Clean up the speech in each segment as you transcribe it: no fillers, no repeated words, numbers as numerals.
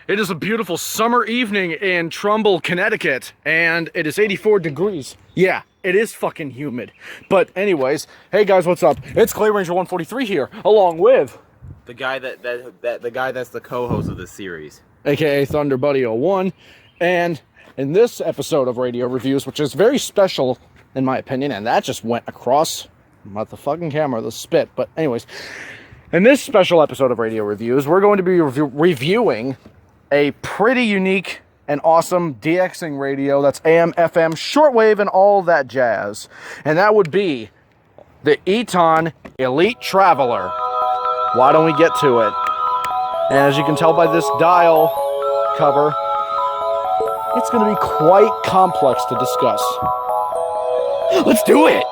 It is a beautiful summer evening in Trumbull, Connecticut, and it is 84 degrees. Yeah, it is fucking humid. But anyways, hey guys, what's up? It's Clay Ranger 143 here, along with the guy that's the co-host of this series, aka Thunder Buddy 01, and in this episode of Radio Reviews, which is very special in my opinion, and that just went across my fucking camera, the spit. But anyways, in this special episode of Radio Reviews, we're going to be reviewing a pretty unique and awesome DXing radio that's AM, FM, shortwave, and all that jazz. And that would be the Eton Elite Traveler. Why don't we get to it? And as you can tell by this dial cover, it's going to be quite complex to discuss. Let's do it!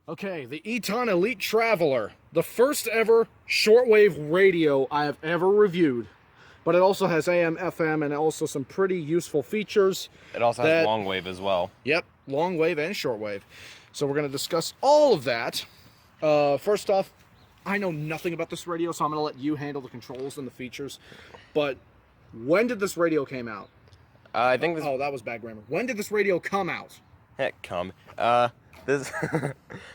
Okay, the Eton Elite Traveler, the first ever shortwave radio I have ever reviewed. But it also has AM, FM, and also some pretty useful features. it also has long wave as well. Yep, long wave and shortwave. So we're going to discuss all of that. First off, I know nothing about this radio, so I'm going to let you handle the controls and the features. But when did this radio came out? I think this... Oh, that was bad grammar. When did this radio come out? Heck, this...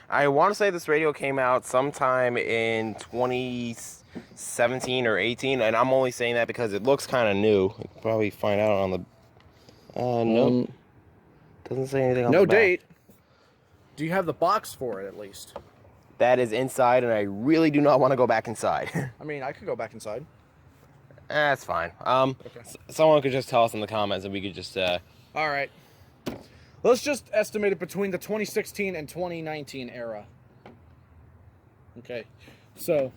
I want to say this radio came out sometime in 2017 or 18, and I'm only saying that because it looks kind of new. You can probably find out on the... no. Doesn't say anything on the back. No date. Do you have the box for it, at least? That is inside, and I really do not want to go back inside. I mean, I could go back inside. That's fine. Okay. Someone could just tell us in the comments, and we could just... All right. Let's just estimate it between the 2016 and 2019 era. Okay. So,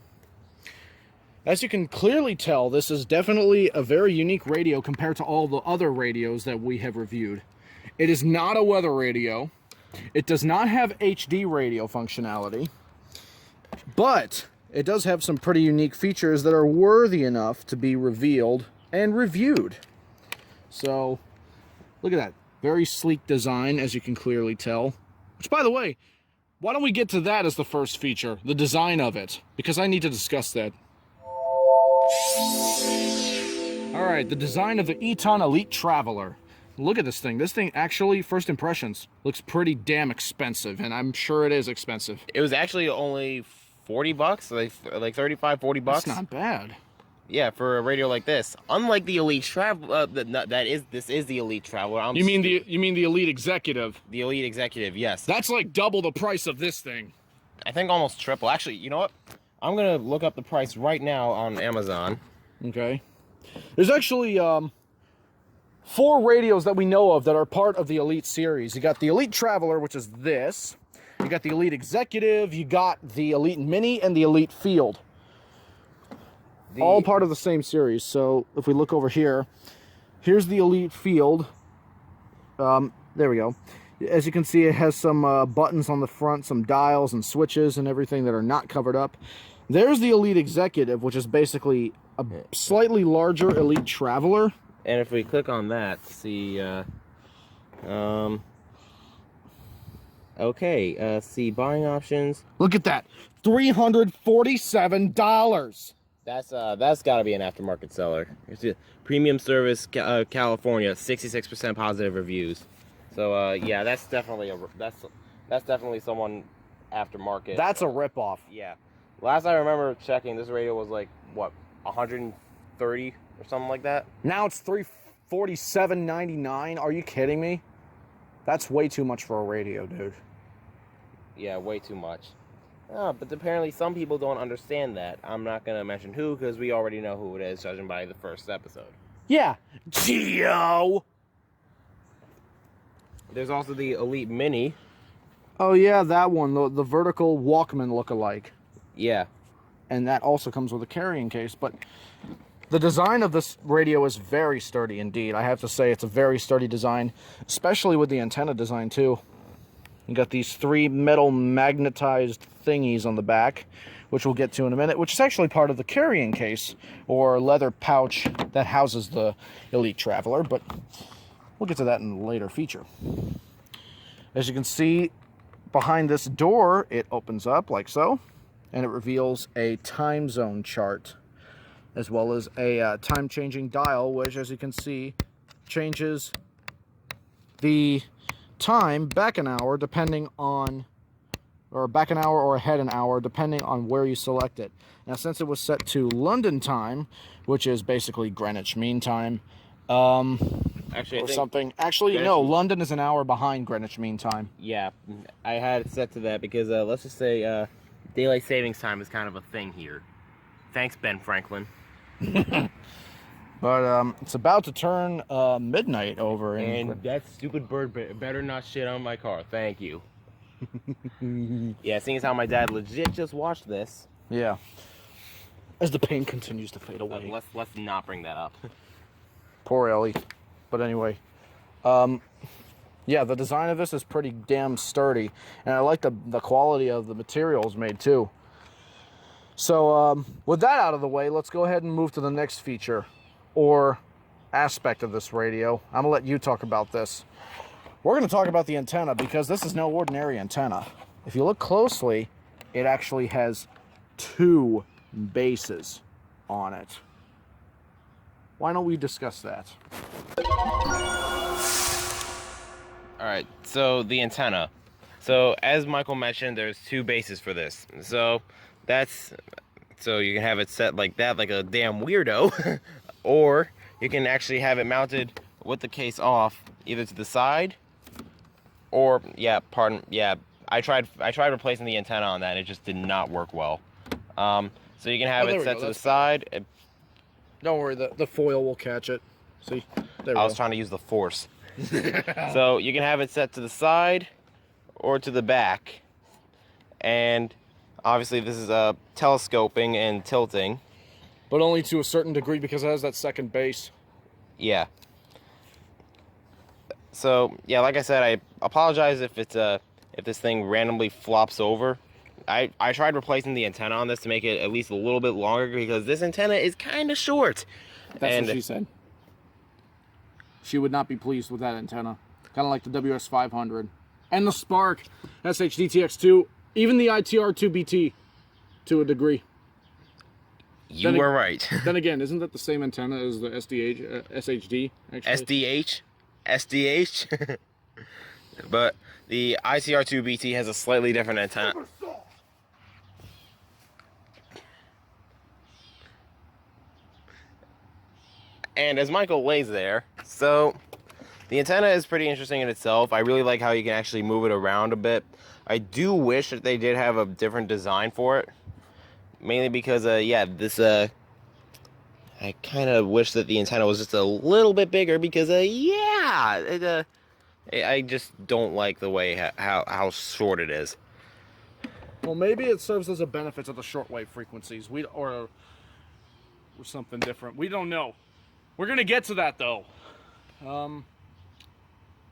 as you can clearly tell, this is definitely a very unique radio compared to all the other radios that we have reviewed. It is not a weather radio. It does not have HD radio functionality. But it does have some pretty unique features that are worthy enough to be revealed and reviewed. So, look at that. Very sleek design, as you can clearly tell. Which, by the way, why don't we get to that as the first feature, the design of it, because I need to discuss that. Alright, the design of the Eton Elite Traveler. Look at this thing. This thing actually, first impressions, looks pretty damn expensive, and I'm sure it is expensive. It was actually only 40 bucks, like 35, 40 bucks. That's not bad. Yeah, for a radio like this. Unlike the Elite Traveler, this is the Elite Traveler. You mean the Elite Executive? The Elite Executive, yes. That's like double the price of this thing. I think almost triple. Actually, you know what? I'm gonna look up the price right now on Amazon. Okay. There's actually 4 radios that we know of that are part of the Elite series. You got the Elite Traveler, which is this. You got the Elite Executive. You got the Elite Mini and the Elite Field. All part of the same series. So if we look over here, here's the Elite Field. There we go. As you can see, it has some buttons on the front, some dials and switches and everything that are not covered up. There's the Elite Executive, which is basically a slightly larger Elite Traveler. And if we click on that, see, okay, see buying options. Look at that, $347. That's got to be an aftermarket seller. It's a premium service, California, 66% positive reviews. So yeah, that's definitely someone aftermarket. That's a ripoff. Yeah. Last I remember checking, this radio was like what, 130 or something like that. Now it's $347.99. Are you kidding me? That's way too much for a radio, dude. Yeah, way too much. But apparently some people don't understand that. I'm not going to mention who, because we already know who it is, judging by the first episode. Yeah. Geo! There's also the Elite Mini. Oh yeah, that one, the vertical Walkman look-alike. Yeah. And that also comes with a carrying case, but the design of this radio is very sturdy indeed. I have to say it's a very sturdy design, especially with the antenna design too. You got these 3 metal magnetized thingies on the back, which we'll get to in a minute, which is actually part of the carrying case or leather pouch that houses the Elite Traveler, but we'll get to that in a later feature. As you can see, behind this door, it opens up like so, and it reveals a time zone chart, as well as a time-changing dial, which, as you can see, changes the time back an hour depending on, or back an hour or ahead an hour depending on where you select it. Now, since it was set to London time, which is basically Greenwich Mean Time, Actually, or something. Actually, no, London is an hour behind Greenwich Mean Time. Yeah, I had it set to that because let's just say daylight savings time is kind of a thing here. Thanks, Ben Franklin. But it's about to turn midnight over. And that stupid bird better not shit on my car. Thank you. Yeah, seeing as how my dad legit just watched this. Yeah. As the pain continues to fade away. Let's not bring that up. Poor Ellie. But anyway, yeah, the design of this is pretty damn sturdy, and I like the quality of the materials made too. So with that out of the way, let's go ahead and move to the next feature or aspect of this radio. I'm gonna let you talk about this. We're gonna talk about the antenna because this is no ordinary antenna. If you look closely, it actually has 2 bases on it. Why don't we discuss that? All right, so the antenna. So as Michael mentioned, there's 2 bases for this. So you can have it set like that, like a damn weirdo, or you can actually have it mounted with the case off, either to the side, or I tried replacing the antenna on that, and it just did not work well. So you can have it set to the side. Don't worry, the foil will catch it. See? There I was trying to use the force. So you can have it set to the side or to the back. And obviously this is telescoping and tilting. But only to a certain degree because it has that second base. Yeah. So, yeah, like I said, I apologize if this thing randomly flops over. I tried replacing the antenna on this to make it at least a little bit longer because this antenna is kind of short. That's what she said. She would not be pleased with that antenna. Kind of like the WS500. And the Spark SHDTX2. Even the ITR2BT to a degree. You were right. Then again, isn't that the same antenna as the SHD? Actually? SDH? But the ITR2BT has a slightly different antenna. And as Michael lays there, so the antenna is pretty interesting in itself. I really like how you can actually move it around a bit. I do wish that they did have a different design for it. Mainly because, I kind of wish that the antenna was just a little bit bigger because, I just don't like the way how short it is. Well, maybe it serves as a benefit to the shortwave frequencies. Or something different. We don't know. We're going to get to that, though.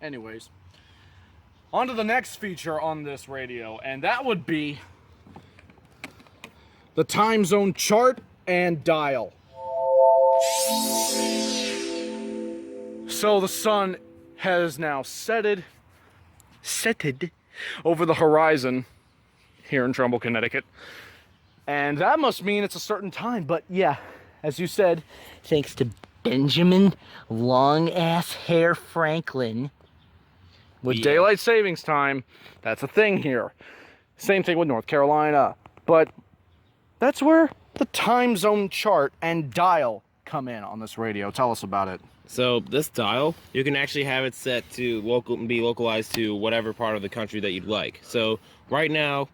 Anyways. On to the next feature on this radio, and that would be the time zone chart and dial. So the sun has now setted over the horizon here in Trumbull, Connecticut. And that must mean it's a certain time, but yeah, as you said, thanks to Benjamin Long-Ass Hair Franklin. With daylight savings time, that's a thing here. Same thing with North Carolina. But that's where the time zone chart and dial come in on this radio. Tell us about it. So this dial, you can actually have it set to be localized to whatever part of the country that you'd like. So right now,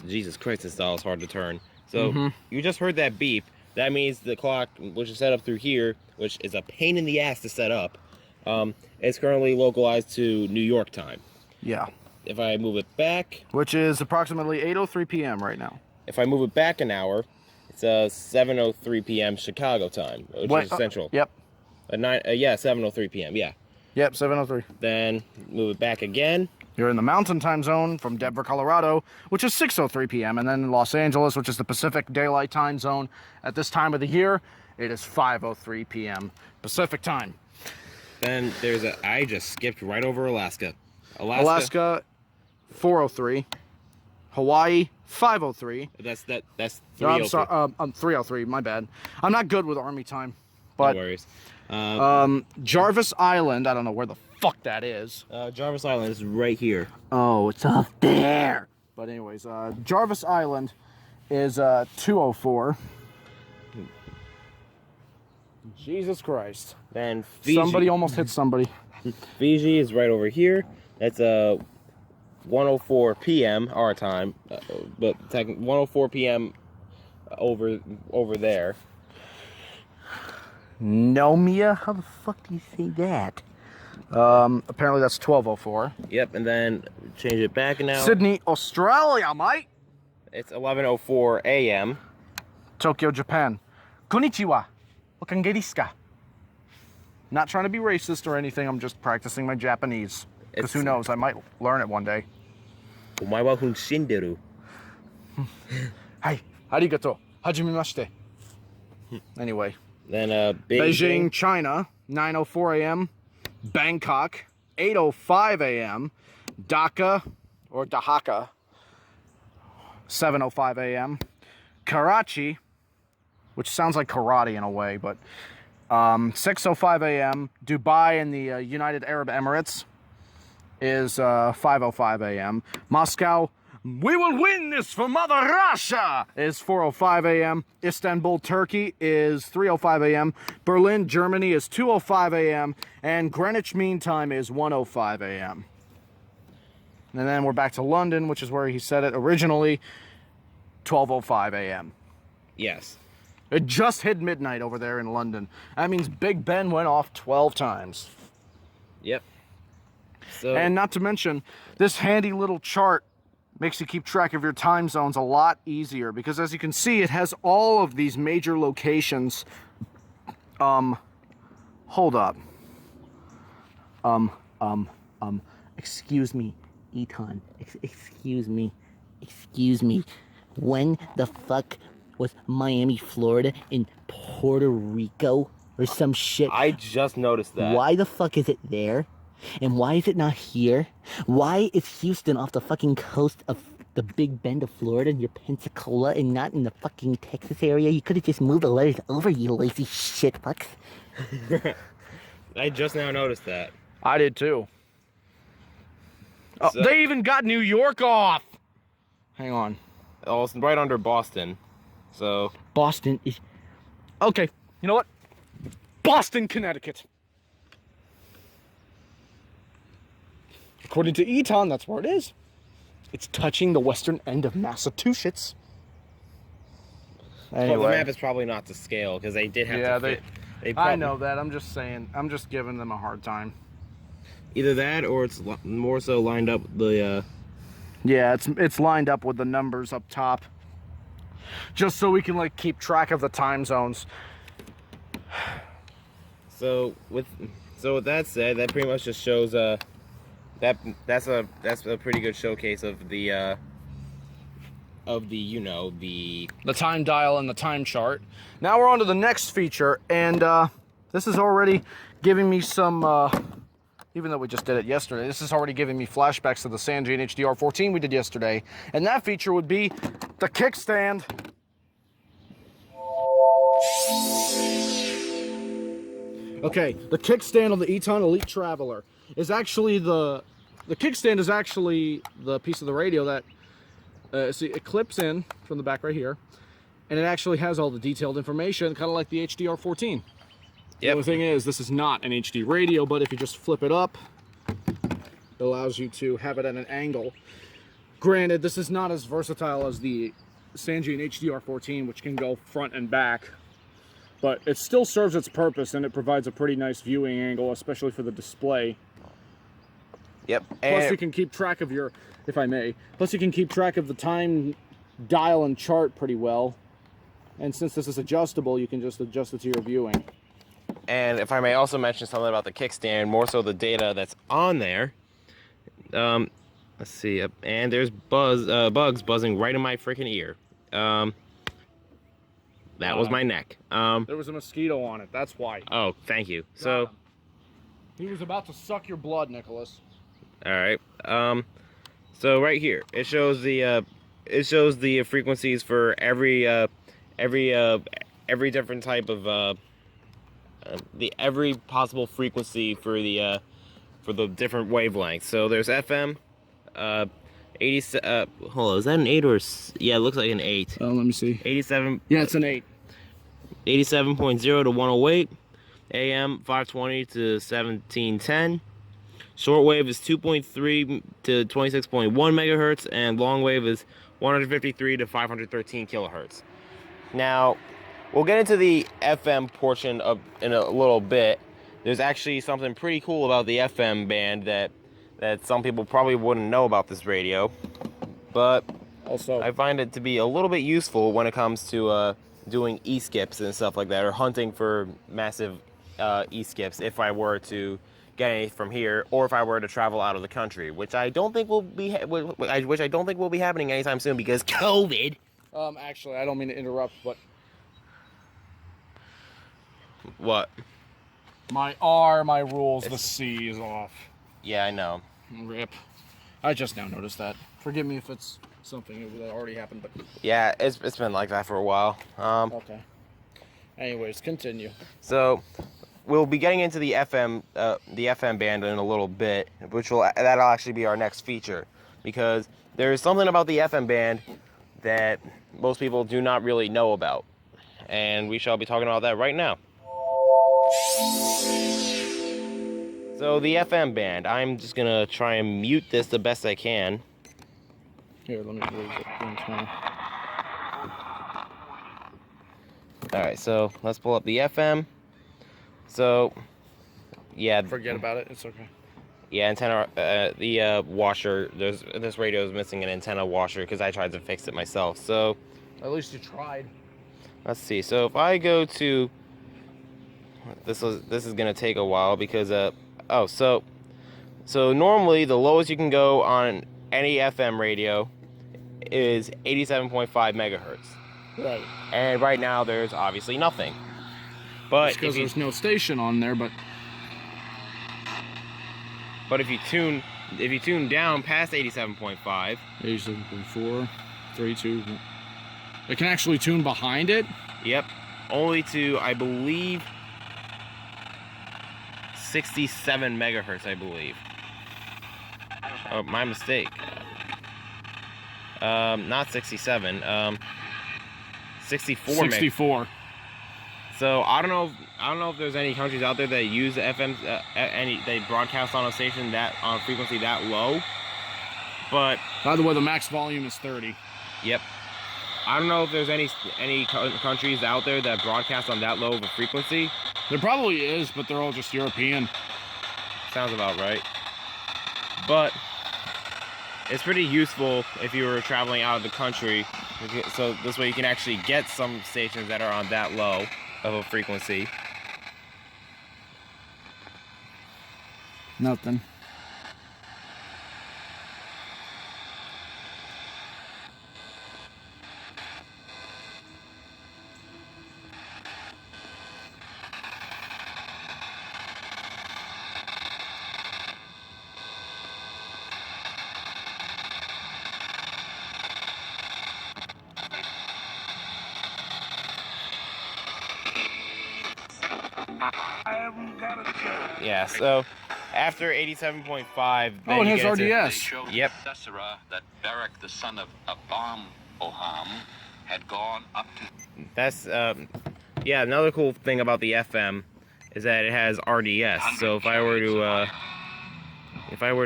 Jesus Christ, this dial is hard to turn. So you just heard that beep. That means the clock, which is set up through here, which is a pain in the ass to set up, It's currently localized to New York time. Yeah. If I move it back, Which is approximately 8:03 p.m. right now. if I move it back an hour, it's 7:03 p.m. Chicago time, which is central. Yep. 7:03 p.m. Yeah. Yep, 7:03. Then move it back again. You're in the Mountain Time Zone from Denver, Colorado, which is 6:03 p.m. And then in Los Angeles, which is the Pacific Daylight Time Zone, at this time of the year, it is 5:03 p.m. Pacific Time. Then I just skipped right over Alaska. Alaska, 4:03. Hawaii, 5:03. That's No, I'm 3:03. sorry, 3:03. My bad. I'm not good with Army time, but No worries. Jarvis Island. I don't know where the fuck that is. Jarvis Island is right here. Oh, it's up there. But anyways, Jarvis Island is 2:04. Jesus Christ. Then Fiji. Somebody almost hit somebody. Fiji is right over here. That's 1:04 p.m. our time, but 1:04 p.m. over there. No, Mia, how the fuck do you say that? Apparently that's 12:04. Yep, and then change it back now. Sydney, Australia, mate. It's 11:04 a.m. Tokyo, Japan. Konnichiwa. Okange desu ka? Not trying to be racist or anything. I'm just practicing my Japanese. Because who knows, I might learn it one day. Omae wa shinderu. Hi, arigato. Hajimemashite. Anyway. Then Beijing, China, 9:04 a.m. Bangkok, 8:05 a.m. Dhaka, or Dhaka, 7:05 a.m. Karachi, which sounds like karate in a way, but 6:05 a.m. Dubai in the United Arab Emirates is 5:05 a.m. Moscow, we will win this for Mother Russia, is 4:05 a.m. Istanbul, Turkey is 3:05 a.m. Berlin, Germany is 2:05 a.m. And Greenwich Mean Time is 1:05 a.m. And then we're back to London, which is where he said it originally, 12:05 a.m. Yes. It just hit midnight over there in London. That means Big Ben went off 12 times. Yep. So, And not to mention, this handy little chart makes you keep track of your time zones a lot easier, because as you can see, it has all of these major locations. Hold up. Excuse me, Eton. Excuse me. When the fuck was Miami, Florida in Puerto Rico or some shit? I just noticed that. Why the fuck is it there? And why is it not here? Why is Houston off the fucking coast of the Big Bend of Florida near Pensacola and not in the fucking Texas area? You could have just moved the letters over, you lazy shit fucks. I just now noticed that. I did too. Oh, they even got New York off. Hang on. Oh, it's right under Boston. So Boston is... Okay, you know what? Boston, Connecticut. According to Eton, that's where it is. It's touching the western end of Massachusetts. Anyway. Well, the map is probably not to scale because they did have to fit. I know that. I'm just saying. I'm just giving them a hard time. Either that or it's more so lined up the... Yeah, it's lined up with the numbers up top. Just so we can like keep track of the time zones. So with that said, that pretty much just shows that's a pretty good showcase of the the time dial and the time chart. Now we're on to the next feature, and this is already giving me some even though we just did it yesterday, this is already giving me flashbacks to the Sanjay HDR14 we did yesterday. And that feature would be the kickstand. Okay, the kickstand on the Eton Elite Traveler is actually the kickstand is actually the piece of the radio that see, it clips in from the back right here, and it actually has all the detailed information, kind of like the HDR14. The only thing is, this is not an HD radio, but if you just flip it up, it allows you to have it at an angle. Granted, this is not as versatile as the Sanjay HDR14, which can go front and back. But it still serves its purpose, and it provides a pretty nice viewing angle, especially for the display. Yep. Plus, you can keep track of your, if I may, plus you can keep track of the time dial and chart pretty well. And since this is adjustable, you can just adjust it to your viewing. And if I may also mention something about the kickstand, more so the data that's on there. Let's see, and there's bugs buzzing right in my freaking ear. That was my neck. There was a mosquito on it, that's why. Oh, thank you. So he was about to suck your blood, Nicholas. All right. So right here, it shows the frequencies for every different type of every possible frequency for the different wavelengths. So there's FM, 80. Hold on, is that an 8 or? Yeah, it looks like an 8. Oh, let me see. 87. Yeah, it's an 8. 87.0 to 108. AM 520 to 1710. Shortwave is 2.3 to 26.1 megahertz, and longwave is 153 to 513 kilohertz. Now, we'll get into the FM portion in a little bit. There's actually something pretty cool about the FM band that some people probably wouldn't know about this radio, but also I find it to be a little bit useful when it comes to doing e-skips and stuff like that, or hunting for massive e-skips if I were to get any from here, or if I were to travel out of the country, which I don't think will be happening anytime soon because COVID. Actually, I don't mean to interrupt, but what? My rules. The C is off. Yeah, I know. Rip. I just now noticed that. Forgive me if it's something that already happened, but yeah, it's been like that for a while. Okay. Anyways, continue. So we'll be getting into the FM band in a little bit, that'll actually be our next feature, because there is something about the FM band that most people do not really know about, and we shall be talking about that right now. So the FM band, I'm just gonna try and mute this the best I can. Here, let me raise it. All right, so let's pull up the FM. So, yeah. Forget about it. It's okay. Yeah, antenna. The washer. This radio is missing an antenna washer because I tried to fix it myself. So, at least you tried. Let's see. So if I go to this is gonna take a while because so normally the lowest you can go on any FM radio is 87.5 megahertz. Right. And right now there's obviously nothing. But because there's no station on there, but if you tune down past 87.5, 87.4, 3, 2, 1. It can actually tune behind it? Yep. Only to, I believe, 67 megahertz, I believe. Oh, my mistake. Not 67. 64. 64. So I don't know if there's any countries out there that use FM, they broadcast on a station that on a frequency that low. But by the way, the max volume is 30. Yep. I don't know if there's any countries out there that broadcast on that low of a frequency. There probably is, but they're all just European. Sounds about right. But it's pretty useful if you were traveling out of the country, so this way you can actually get some stations that are on that low of a frequency. Nothing. Yeah, so after 87.5, oh, it has RDS. Yep. That Barak, the son of Abam Oham, had gone up to. That's yeah. Another cool thing about the FM is that it has RDS. So if I were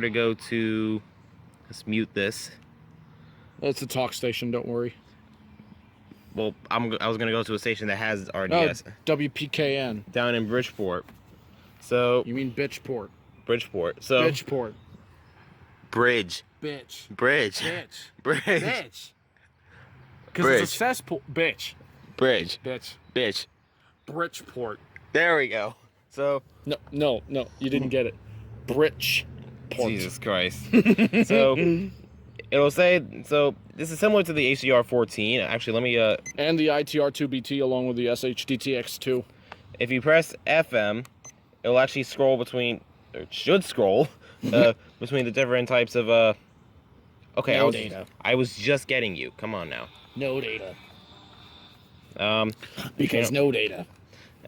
to go to, let's mute this. It's a talk station. Don't worry. well, I was gonna go to a station that has Oh, RDS WPKN. down in Bridgeport. So You mean Bitchport. Bridgeport. So Bitchport. Bridge. Bitch. Bridge. Bitch. Bridge. Bitch. Because Bridge. it's a cesspool. Bitch. Bridge. Bitch. Bitch. Bridgeport. There we go. So No, you didn't get it. Bridgeport. Jesus Christ. So it'll say, so this is similar to the HDR 14. Actually, let me And the ITR2BT along with the SHDTX2. if you press FM, it'll actually scroll between, or it should scroll between the different types of okay, No data. I was just getting you. Come on now. No data. Because no data.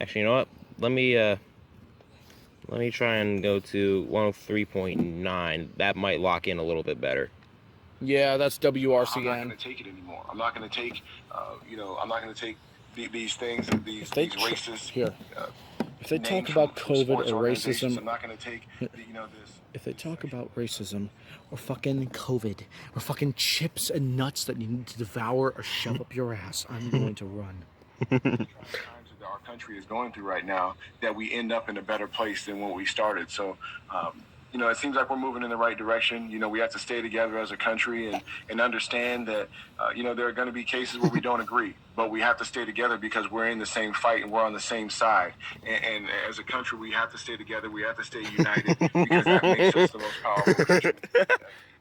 Actually, you know what? Let me try and go to 103.9. That might lock in a little bit better. Yeah, that's I'm not WRCN. going to take it anymore. I'm not going to take, I'm not going to take these things, these They races. Here. If they names talk about from COVID sports or organizations. racism, I'm not going to take, this. if they talk about racism or fucking COVID or fucking chips and nuts that you need to devour or shove up your ass, I'm going to run. Times that our country is going through right now, that we end up in a better place than when we started. So, it seems like we're moving in the right direction. We have to stay together as a country and understand that, there are going to be cases where we don't agree, but we have to stay together because we're in the same fight and we're on the same side. And as a country, we have to stay together. We have to stay united because that makes us the most powerful country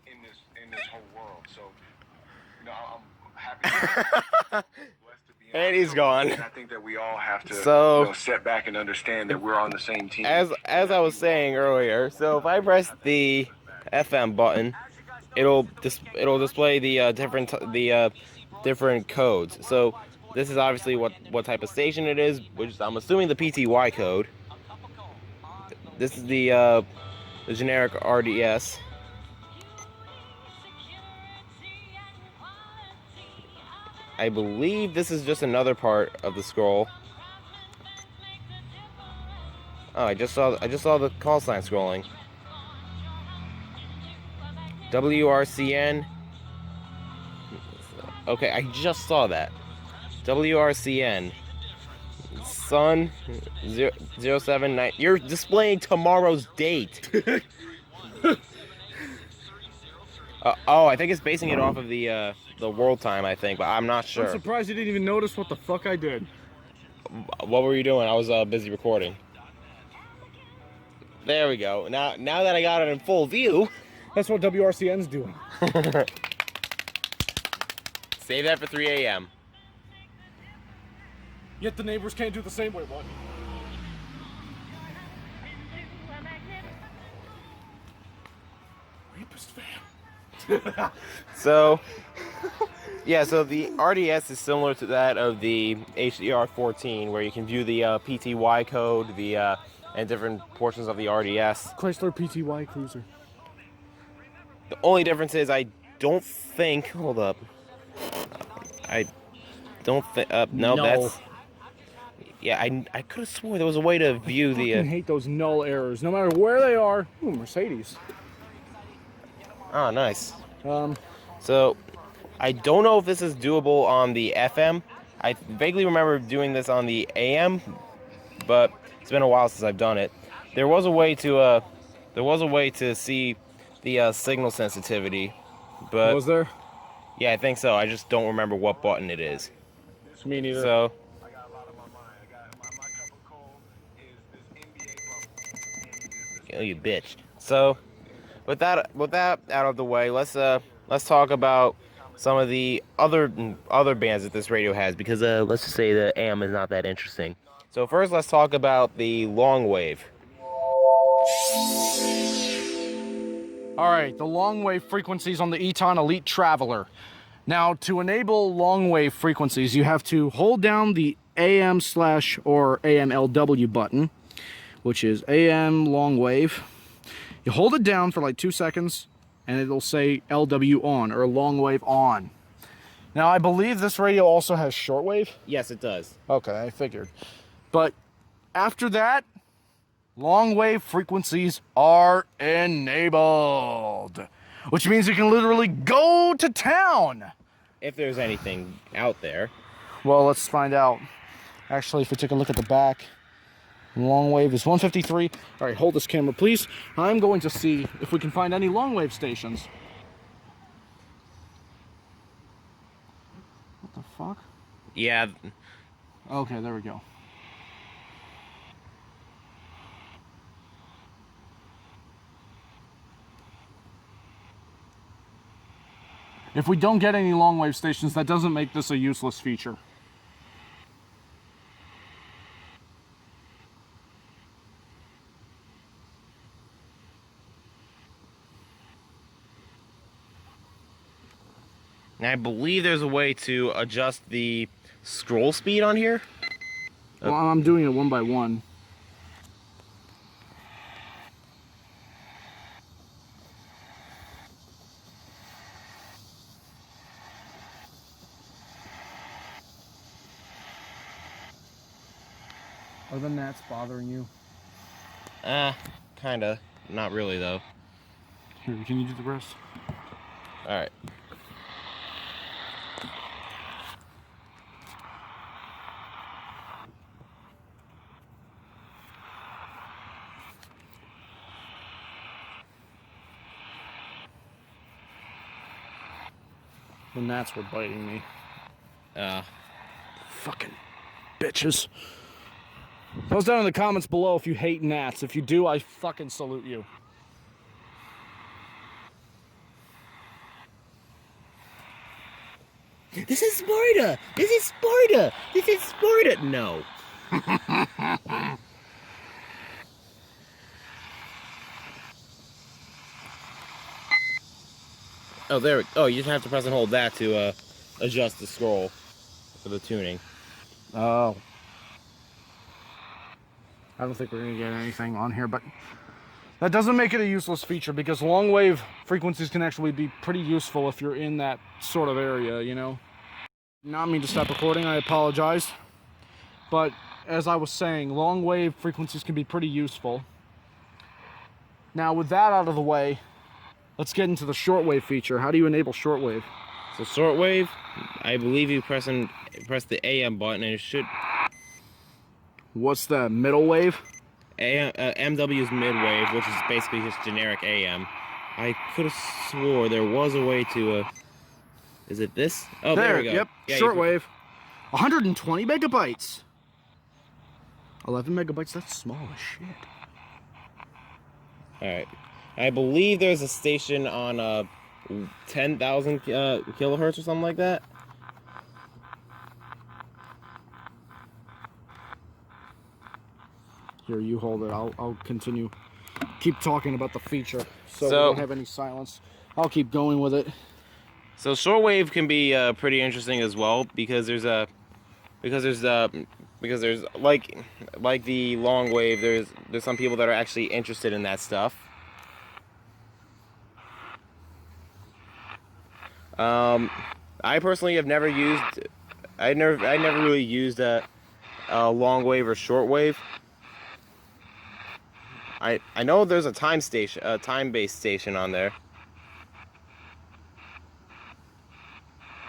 in this whole world. So, I'm happy. And he's gone. And I think that we all have to So, step back and understand that we're on the same team. As I was saying earlier, so if I press the FM button, it'll display the different codes. So this is obviously what type of station it is, which I'm assuming the PTY code. This is the generic RDS. I believe this is just another part of the scroll. Oh, I just saw the call sign scrolling. WRCN. Okay, I just saw that. WRCN. Sun 079. You're displaying tomorrow's date. I think it's basing it off of the world time, I think, but I'm not sure. I'm surprised you didn't even notice what the fuck I did. What were you doing? I was busy recording. There we go. Now that I got it in full view. That's what WRCN's doing. Save that for 3 a.m. Yet the neighbors can't do the same way. What? Rapist fam. So, yeah, so the RDS is similar to that of the HDR 14, where you can view the PTY code, and different portions of the RDS. Chrysler PTY Cruiser. The only difference is I don't think. Hold up. I don't think. No, that's. Yeah, I could have swore there was a way to view the. I hate those null errors, no matter where they are. Ooh, Mercedes. Oh, nice. Um, So, I don't know if this is doable on the FM. I vaguely remember doing this on the AM, but it's been a while since I've done it. There was a way to see the signal sensitivity, but was there? yeah, I think so. I just don't remember what button it is. Me neither. So, I got a lot on my mind. My cup of cold is this NBA bubble. oh, you bitch. So, with that out of the way, let's talk about some of the other bands that this radio has, because let's just say the AM is not that interesting. So first, let's talk about the long wave. All right, the long wave frequencies on the Eton Elite Traveler. Now, to enable long wave frequencies, you have to hold down the AM/ or AMLW button, which is AM long wave. You hold it down for like 2 seconds, and it'll say LW on, or long wave on. Now, I believe this radio also has shortwave. Yes, it does. Okay, I figured. But after that, long wave frequencies are enabled, which means you can literally go to town. If there's anything out there. Well, let's find out. Actually, if we take a look at the back, long wave is 153. All right, hold this camera, please. I'm going to see if we can find any long wave stations. What the fuck? Yeah. Okay, there we go. If we don't get any long wave stations, that doesn't make this a useless feature. And I believe there's a way to adjust the scroll speed on here. Well, I'm doing it one by one. Are the gnats bothering you? Kinda. Not really, though. Here, can you do the rest? Alright. The gnats were biting me. Fucking bitches. Post down in the comments below if you hate gnats. If you do, I fucking salute you. This is Sparta! This is Sparta! This is Sparta! No. Oh, there. Oh, you just have to press and hold that to adjust the scroll for the tuning. Oh. I don't think we're going to get anything on here, but that doesn't make it a useless feature because long wave frequencies can actually be pretty useful if you're in that sort of area, you know? Not mean to stop recording, I apologize. But as I was saying, long wave frequencies can be pretty useful. Now with that out of the way, let's get into the shortwave feature. How do you enable shortwave? So shortwave, I believe you press the AM button and it should... What's the middle wave? MW's midwave, which is basically just generic AM. I could have swore there was a way to... is it this? Oh, there we go. Yep, Yeah, shortwave. 120 megabytes. 11 megabytes, that's small as shit. Alright. I believe there's a station on 10,000 kilohertz or something like that. Here, you hold it. I'll continue. Keep talking about the feature, so we So- don't have any silence. I'll keep going with it. So shortwave can be pretty interesting as well because there's like the long wave. There's some people that are actually interested in that stuff. I personally have never used. I never really used a long wave or short wave. I know there's a time-based station on there.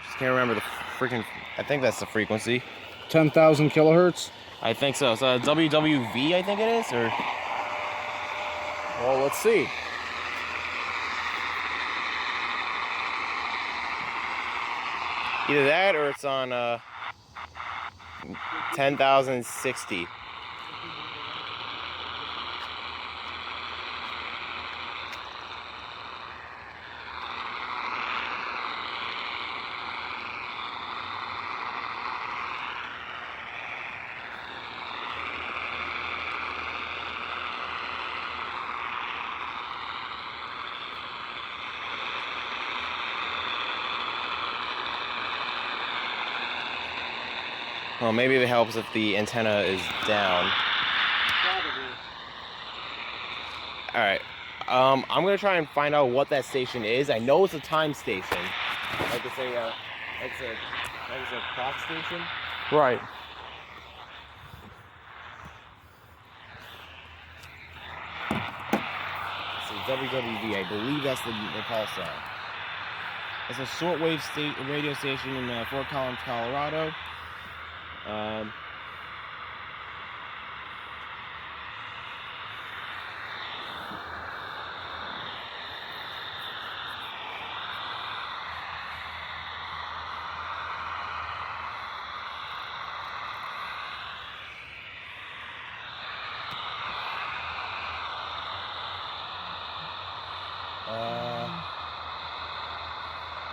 Just can't remember the freaking. I think that's the frequency. 10,000 kilohertz. I think so. So WWV, I think it is, or Well, let's see. either that or it's on 10,060. Well, maybe it helps if the antenna is down. Alright. I'm gonna try and find out what that station is. I know it's a time station. Like it's a clock station. Right. It's a WWV. I believe that's the call sign. It's a shortwave radio station in Fort Collins, Colorado.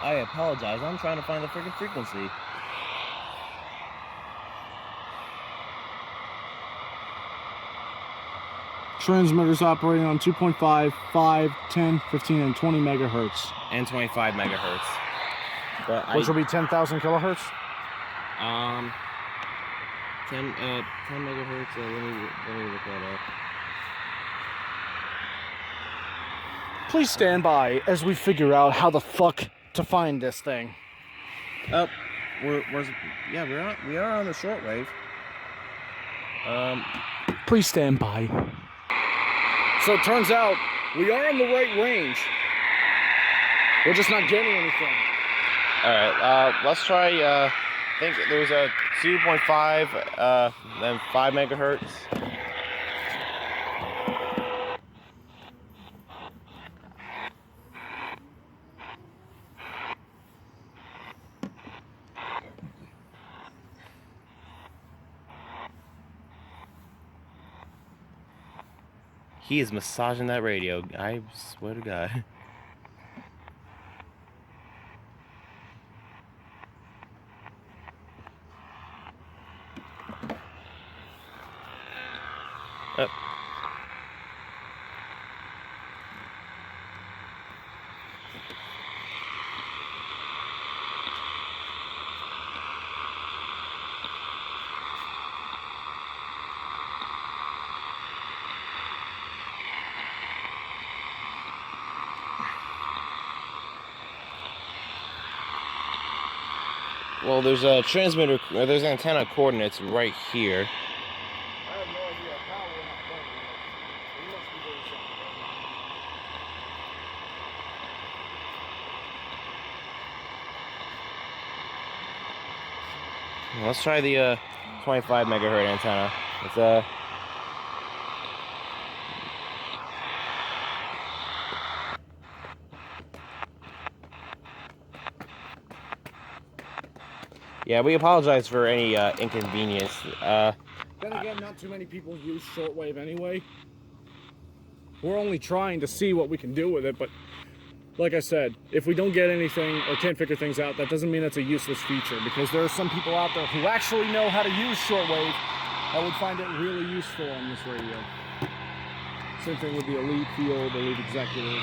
I apologize. I'm trying to find the freaking frequency. Transmitters operating on 2.5, 5, 10, 15, and 20 megahertz. And 25 megahertz. But Which will be 10,000 kilohertz? 10 megahertz. Let me look that up. Please stand by as we figure out how the fuck to find this thing. Oh, we are on the shortwave. Please stand by. So it turns out we are in the right range. We're just not getting anything. All right, let's try. I think there's a 2.5, then 5 megahertz. He is massaging that radio. I swear to God. Up. Well, there's a transmitter, there's antenna coordinates right here. I have no idea how we're not finding it. We must be doing something. Let's try the 25 megahertz antenna. It's yeah, we apologize for any inconvenience. Then again, not too many people use shortwave anyway. We're only trying to see what we can do with it, but like I said, if we don't get anything or can't figure things out, that doesn't mean it's a useless feature, because there are some people out there who actually know how to use shortwave that would find it really useful on this radio. Same thing with the Elite Field, Elite Executive,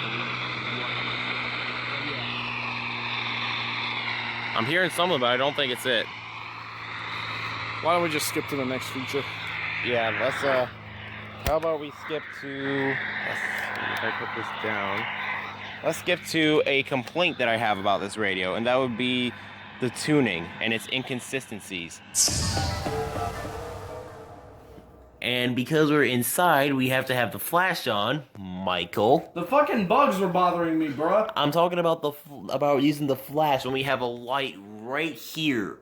I'm hearing something, but I don't think it's it. Why don't we just skip to the next feature? Yeah, let's how about we skip to, let's see if I put this down. Let's skip to a complaint that I have about this radio, and that would be the tuning and its inconsistencies. And because we're inside, we have to have the flash on, Michael. The fucking bugs were bothering me, bruh. I'm talking about about using the flash when we have a light right here.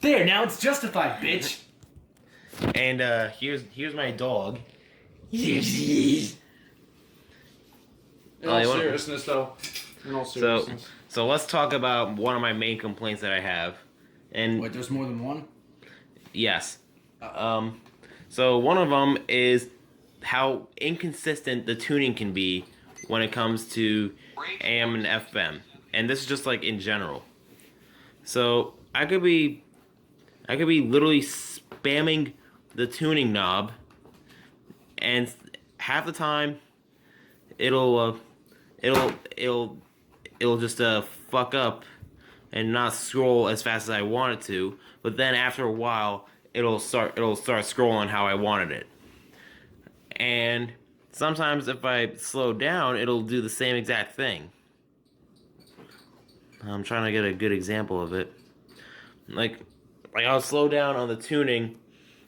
There, now it's justified, bitch. And here's my dog. In all seriousness, though. In all seriousness. So let's talk about one of my main complaints that I have. And Wait, there's more than one? yes. So one of them is how inconsistent the tuning can be when it comes to AM and FM. And this is just like in general. So I could be literally spamming the tuning knob, and half the time it'll just fuck up and not scroll as fast as I want it to. But then after a while, it'll start scrolling how I wanted it. And sometimes if I slow down, it'll do the same exact thing. I'm trying to get a good example of it. Like I'll slow down on the tuning.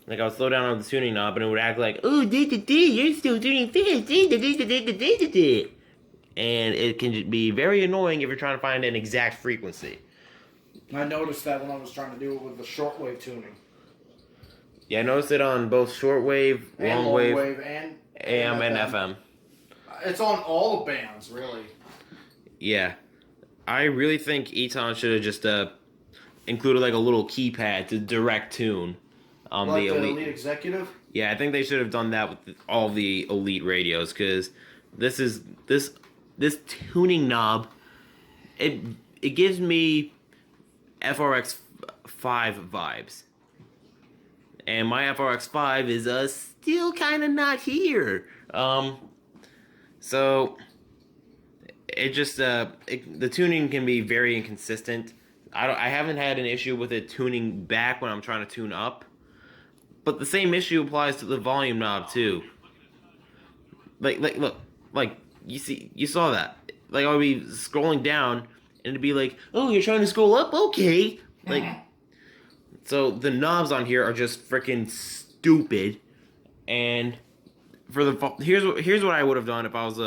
Like I'll slow down on the tuning knob, and it would act like, "Oh, you're still tuning fast." And it can be very annoying if you're trying to find an exact frequency. I noticed that when I was trying to do it with the shortwave tuning. Yeah, I noticed it on both shortwave, And long wave, and AM, and FM. It's on all the bands, really. Yeah. I really think Eton should have just included like a little keypad to direct tune on Like the Elite Executive? Yeah, I think they should have done that with all the Elite radios, because this tuning knob, it gives me FRX 5 vibes. And my FRX 5 is still kind of not here. So it just the tuning can be very inconsistent. I haven't had an issue with it tuning back when I'm trying to tune up, but the same issue applies to the volume knob too. Look, you saw that. Like, I'll be scrolling down and it'd be like, oh, you're trying to scroll up, okay. Like, so the knobs on here are just freaking stupid. And for here's what I would have done if I was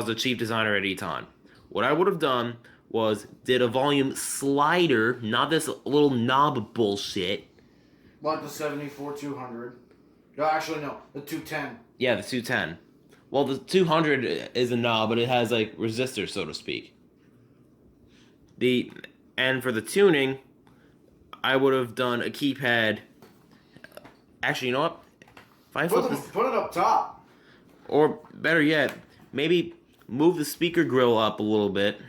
a chief designer at Eton. What I would have done was did a volume slider, not this little knob bullshit. Like the 74-200. No, actually, no. The 210. Yeah, the 210. Well, the 200 is a knob, but it has like resistors, so to speak. And for the tuning, I would have done a keypad. Actually, you know what? If I Put it up top. Or better yet, maybe move the speaker grill up a little bit,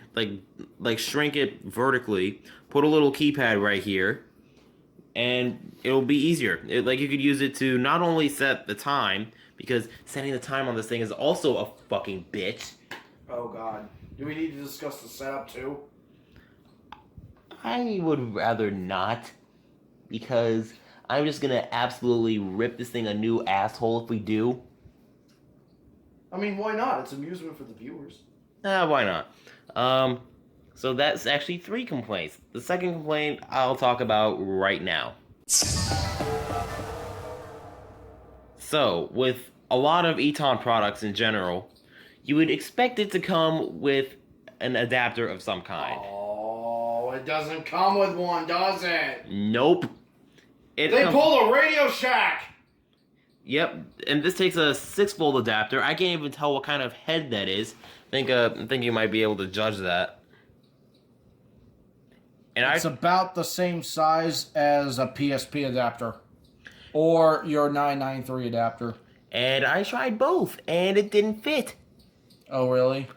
like shrink it vertically. Put a little keypad right here, and it'll be easier. Like, you could use it to not only set the time, because setting the time on this thing is also a fucking bitch. Oh God, do we need to discuss the setup too? I would rather not, because I'm just gonna absolutely rip this thing a new asshole if we do. I mean, why not? It's amusement for the viewers. Why not? So that's actually 3 complaints. The second complaint I'll talk about right now. So, with a lot of Eton products in general, you would expect it to come with an adapter of some kind. Oh, it doesn't come with one, does it? Nope. They pulled a Radio Shack! Yep, and this takes a 6-volt adapter. I can't even tell what kind of head that is. I think you might be able to judge that. And it's about the same size as a PSP adapter. Or your 993 adapter. And I tried both, and it didn't fit. Oh, really?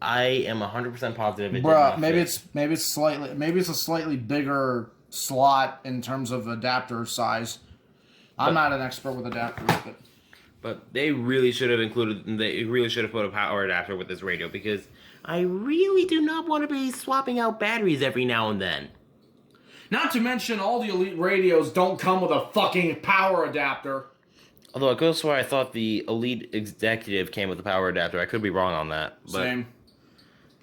I am 100% positive it did Bruh, not maybe fit. maybe it's a slightly bigger slot in terms of adapter size. I'm not an expert with adapters, but they really should have put a power adapter with this radio, because I really do not want to be swapping out batteries every now and then. Not to mention, all the Elite radios don't come with a fucking power adapter. Although I could have sworn I thought the Elite Executive came with a power adapter. I could be wrong on that. Same.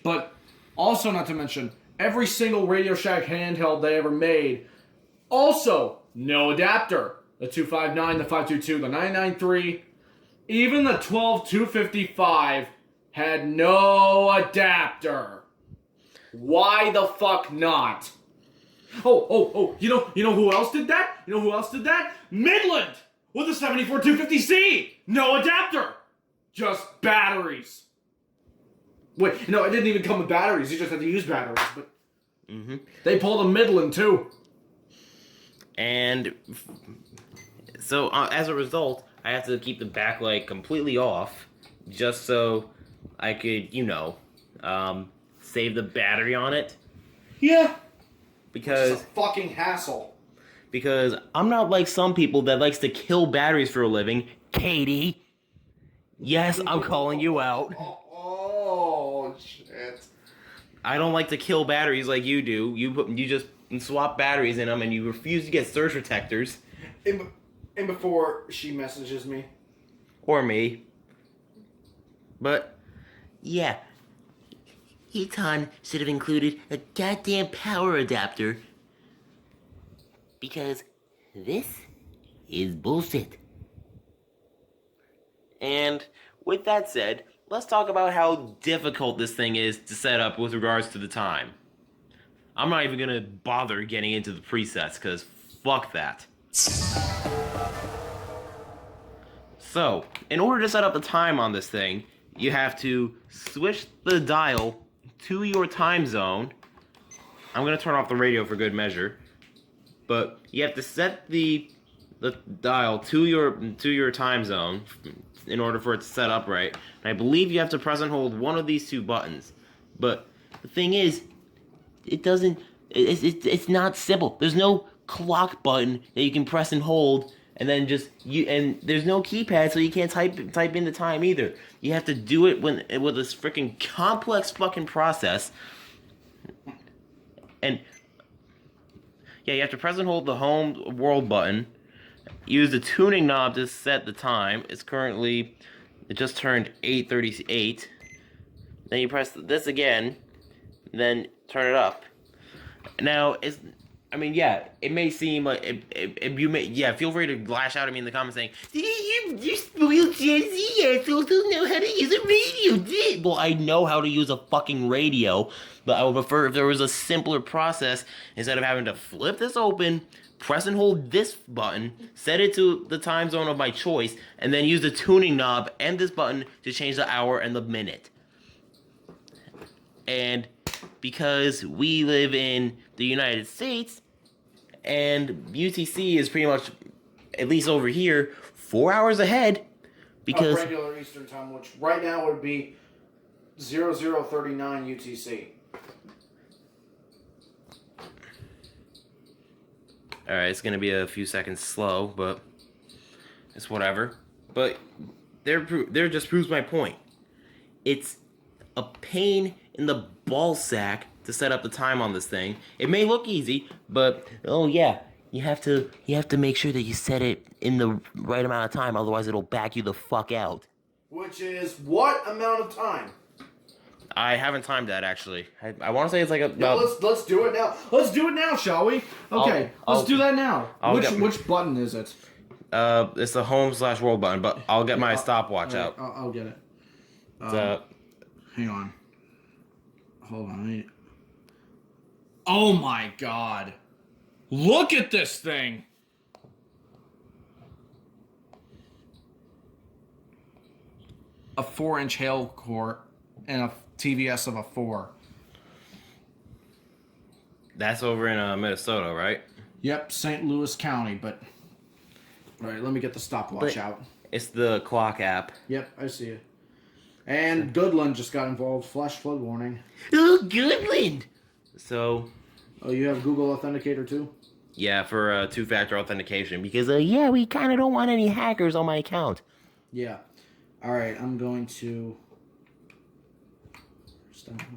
But also, not to mention, every single Radio Shack handheld they ever made, also no adapter. The 259, the 522, the 993, even the 12255 had no adapter. Why the fuck not? Oh, you know who else did that? You know who else did that? Midland with the 74250C. No adapter. Just batteries. Wait, no, it didn't even come with batteries. You just had to use batteries. But they pulled a Midland too. And so as a result, I have to keep the backlight completely off, just so I could, save the battery on it. Yeah. Because it's a fucking hassle. Because I'm not like some people that likes to kill batteries for a living. Katie. Yes, I'm calling you out. Oh shit. I don't like to kill batteries like you do. You just swap batteries in them, and you refuse to get surge protectors. And before she messages me. Or me. But, yeah. Eton should have included a goddamn power adapter. Because this is bullshit. And with that said, let's talk about how difficult this thing is to set up with regards to the time. I'm not even gonna bother getting into the presets, because fuck that. So, in order to set up the time on this thing, you have to switch the dial to your time zone. I'm gonna turn off the radio for good measure. But you have to set the dial to your time zone in order for it to set up right. And I believe you have to press and hold one of these two buttons. But the thing is, it doesn't. It's not simple. There's no clock button that you can press and hold, and then and there's no keypad, so you can't type in the time either. You have to do it with this freaking complex fucking process. And yeah, you have to press and hold the home world button. Use the tuning knob to set the time. It just turned 8:38. Then you press this again, then turn it up. Now, it may seem like feel free to lash out at me in the comments saying, you spoiled Gen Z assholes don't know how to use a radio. Well, I know how to use a fucking radio, but I would prefer if there was a simpler process instead of having to flip this open, press and hold this button, set it to the time zone of my choice, and then use the tuning knob and this button to change the hour and the minute. And because we live in the United States, and UTC is pretty much, at least over here, 4 hours ahead, because... regular Eastern Time, which right now would be 0039 UTC. Alright, it's gonna be a few seconds slow, but it's whatever. But there just proves my point. It's a pain in the ballsack to set up the time on this thing. It may look easy, but oh yeah, you have to make sure that you set it in the right amount of time, otherwise it'll back you the fuck out. Which is what amount of time? I haven't timed that actually. I want to say it's like about. Let's do it now. Let's do it now, shall we? Okay, let's do that now. Which button is it? It's the home/world button, but I'll get my stopwatch out. I'll get it. Hang on. Hold on. Oh my god. Look at this thing. A 4-inch hail core and a TVS of a 4. That's over in Minnesota, right? Yep, St. Louis County, but... Alright, let me get the stopwatch out. It's the clock app. Yep, I see it. And Goodland just got involved. Flash flood warning. Oh, Goodland! So... Oh, you have Google Authenticator too? Yeah, for two-factor authentication. Because, we kind of don't want any hackers on my account. Yeah. Alright, I'm going to... Stopwatch.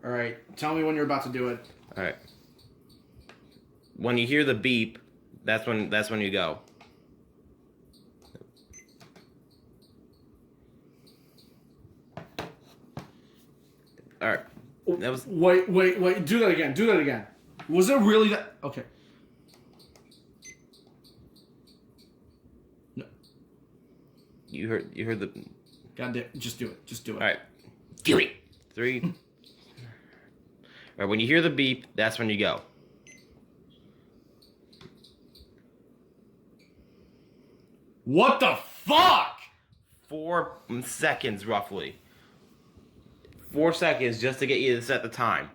Alright, tell me when you're about to do it. Alright. When you hear the beep, that's when you go. Alright. That was... Wait. Do that again. Was it really that... Okay. No. You heard the... God damn, just do it. Alright. Do it! 3. Alright, when you hear the beep, that's when you go. What the fuck? 4 seconds, roughly. 4 seconds just to get you to set the time.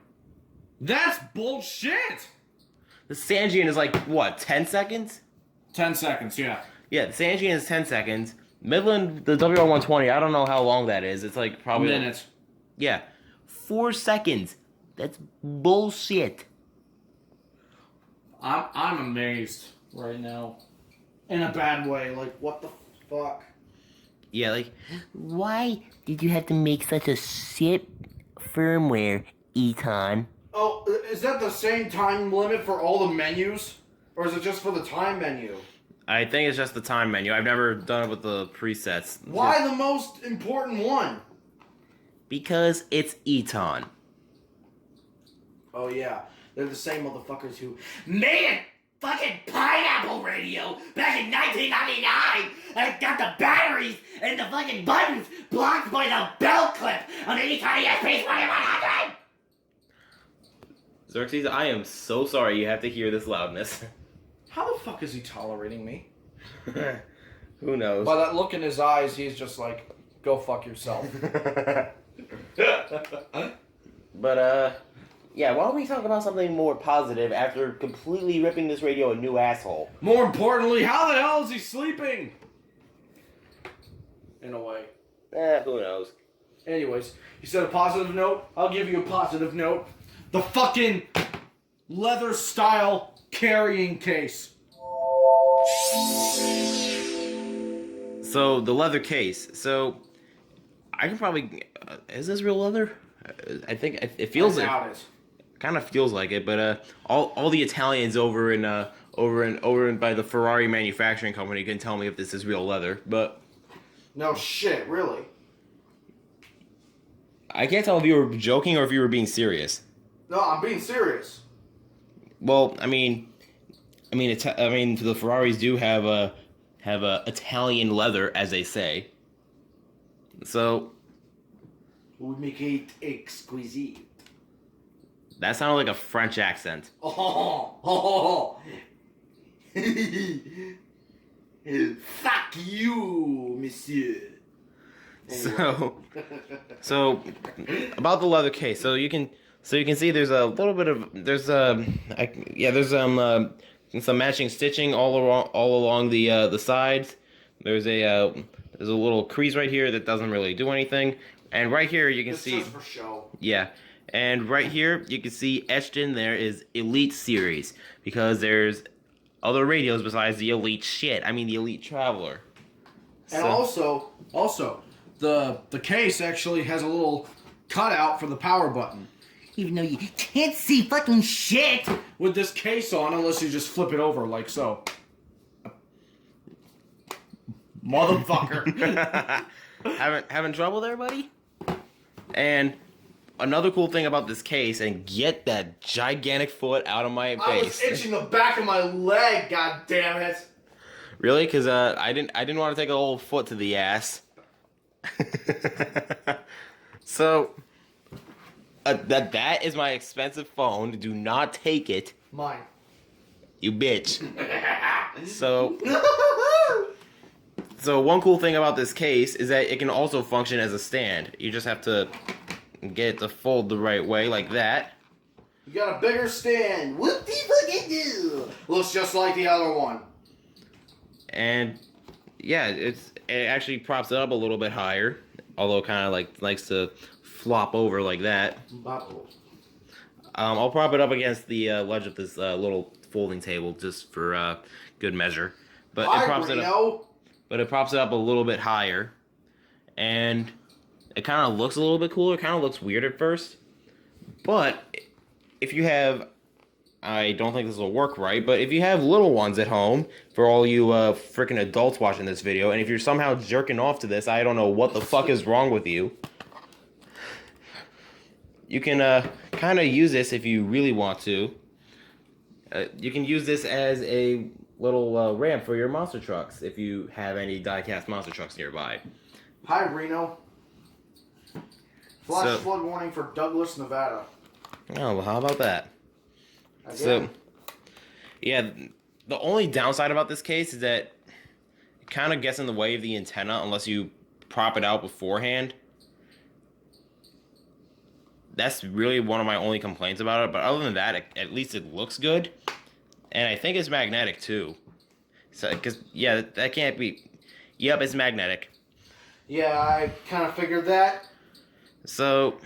That's bullshit! The Sanjian is like, what, 10 seconds? 10 seconds, yeah. Yeah, the Sanjian is 10 seconds. Midland, the WR120, I don't know how long that is. It's like probably... Minutes. Yeah. 4 seconds. That's bullshit. I'm amazed right now. In a bad way. Like, what the fuck? Yeah, like, why did you have to make such a shit firmware, Eton? Oh, is that the same time limit for all the menus? Or is it just for the time menu? I think it's just the time menu. I've never done it with the presets. Why the most important one? Because it's Eton. Oh, yeah. They're the same motherfuckers who made a fucking pineapple radio back in 1999 and got the batteries and the fucking buttons blocked by the belt clip on the Eton ESP 2100! Xerxes, I am so sorry you have to hear this loudness. How the fuck is he tolerating me? Who knows? By that look in his eyes, he's just like, go fuck yourself. But, yeah, why don't we talk about something more positive after completely ripping this radio a new asshole? More importantly, how the hell is he sleeping? In a way. Who knows? Anyways, you said a positive note. I'll give you a positive note. The fucking leather style carrying case. So, the leather case. So, I can probably... is this real leather? I think it feels like... I doubt it. Kind of feels like it, but all the Italians over in by the Ferrari manufacturing company can tell me if this is real leather, but... No shit, really? I can't tell if you were joking or if you were being serious. No, I'm being serious. Well, I mean, the Ferraris do have a Italian leather, as they say. So We make it exquisite. that sounded like a French accent. Oh. Fuck you, monsieur. Anyway. So about the leather case. So you can see there's a little bit of some matching stitching all along the sides. There's a little crease right here that doesn't really do anything, and right here you can It's see just for show. yeah, and right here you can see etched in there is Elite Series, because there's other radios besides the Elite shit. I mean the Elite Traveler. And also, the case actually has a little cutout for the power button. Even though you can't see fucking shit. With this case on, unless you just flip it over like so. Motherfucker. having trouble there, buddy? And another cool thing about this case, and get that gigantic foot out of my I was face. itching the back of my leg, god damn it. Really? Because I didn't want to take a whole foot to the ass. So that is my expensive phone. Do not take it, Mine. you bitch. So one cool thing about this case is that it can also function as a stand. You just have to get it to fold the right way, like that. You got a bigger stand. What the fuck do? Looks just like the other one. And yeah, it actually props it up a little bit higher, although it kind of likes to flop over like that. I'll prop it up against the ledge of this little folding table just for good measure. But it props it up a little bit higher, and it kind of looks a little bit cooler. It kind of looks weird at first, but if you have, I don't think this will work right, but if you have little ones at home, for all you freaking adults watching this video, and if you're somehow jerking off to this, I don't know what the fuck is wrong with you. You can kind of use this if you really want to. You can use this as a little ramp for your monster trucks if you have any die-cast monster trucks nearby. Hi, Reno. Flash flood warning for Douglas, Nevada. Oh, well, how about that? Again. So, yeah, the only downside about this case is that it kind of gets in the way of the antenna unless you prop it out beforehand. That's really one of my only complaints about it, but other than that, at least it looks good. And I think it's magnetic, too. So, because, yeah, that can't be... Yep, it's magnetic. Yeah, I kind of figured that. So,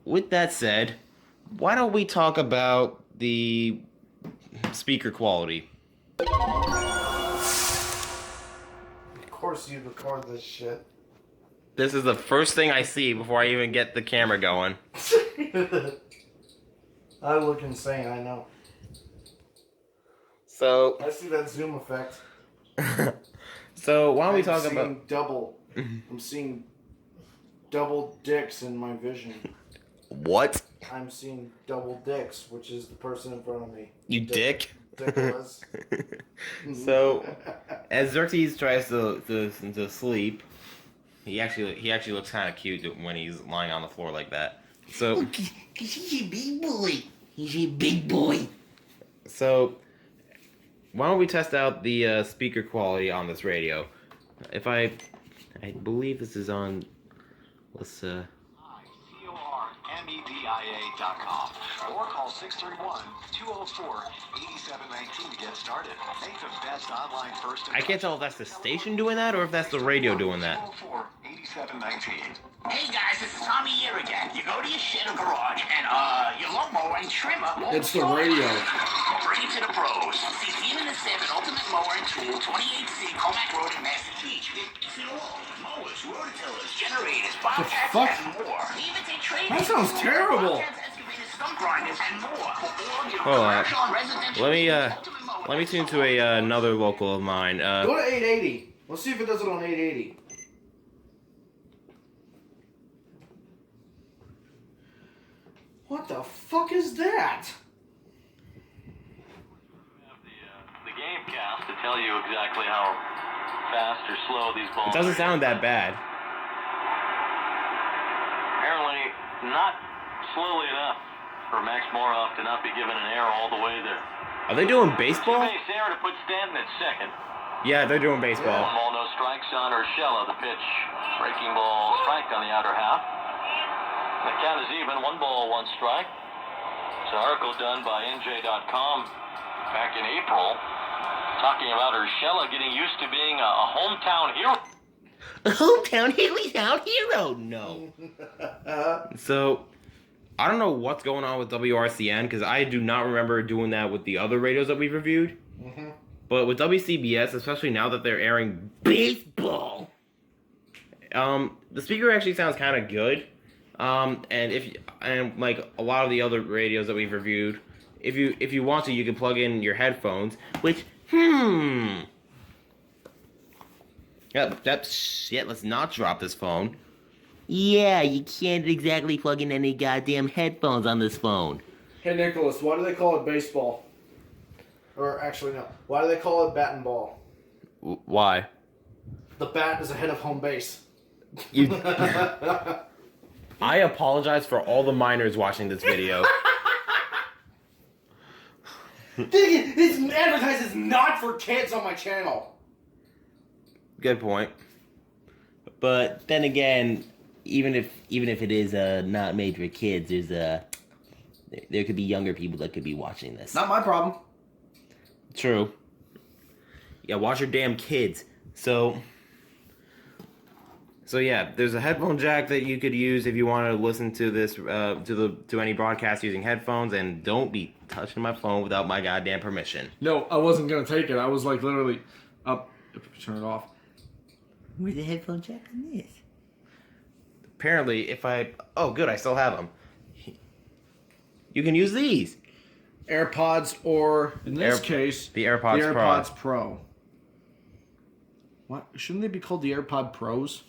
with that said, why don't we talk about the speaker quality? Of course you'd record this shit. This is the first thing I see before I even get the camera going. I look insane, I know. So, I see that zoom effect. so why don't we talk about... I'm seeing double dicks in my vision. What? I'm seeing double dicks, which is the person in front of me. You dick? Dickless. So, as Xerxes tries to sleep, he actually looks kind of cute when he's lying on the floor like that. So, Cause he's a big boy. He's a big boy. So, why don't we test out the speaker quality on this radio? If I believe this is on, let's CORMEDIA.com or call 631-204-8719 to get started. Make the best online first. I can't tell if that's the station doing that or if that's the radio doing that. 204-8719. Hey guys, this is Tommy here again. You go to your shed or garage and your lawnmower and trimmer. It's the radio. Bring it to the pros. See Demon and Seven Ultimate Mower and Tool, 28C Comac Road in Massachusetts. Mowers, rototillers, generators, bobcats, fuck? and more. Even take trade. That sounds terrible. Bobcats, excavators, stump grinders, and more. For all your Hold on. commercial and residential Let me needs, tune to another local of mine. Go to 880. Let's see if it does it on 880. What the fuck is that? The game cast to tell you exactly how fast or slow these balls It doesn't are. sound that bad. Apparently not slowly enough for Max Moroff to not be given an error all the way there. Are they doing baseball? Two-base error to put Stanton at second. Yeah, they're doing One baseball. ball, no strikes on Urshela. The pitch, breaking ball, strike on the outer half. The count is even. 1 ball, 1 strike. It's an article done by NJ.com back in April, talking about Urshela getting used to being a hometown hero. A hometown hero. No. So, I don't know what's going on with WRCN because I do not remember doing that with the other radios that we've reviewed. Mm-hmm. But with WCBS, especially now that they're airing Baseball. the speaker actually sounds kind of good. And like a lot of the other radios that we've reviewed, if you want to, you can plug in your headphones. Which shit. Let's not drop this phone. Yeah, you can't exactly plug in any goddamn headphones on this phone. Hey, Nicholas, why do they call it baseball? Or actually, no. Why do they call it bat and ball? Why? The bat is ahead of home base. You. I apologize for all the minors watching this video. This advertisement is not for kids on my channel. Good point. But then again, even if it is not made for kids, there could be younger people that could be watching this. Not my problem. True. Yeah, watch your damn kids. So yeah, there's a headphone jack that you could use if you want to listen to this to any broadcast using headphones, and don't be touching my phone without my goddamn permission. No, I wasn't gonna take it. I was like literally up. Turn it off. Where's the headphone jack on this? Apparently, oh good, I still have them. You can use these. AirPods, or in this case, the AirPods Pro. What? Shouldn't they be called the AirPod Pros?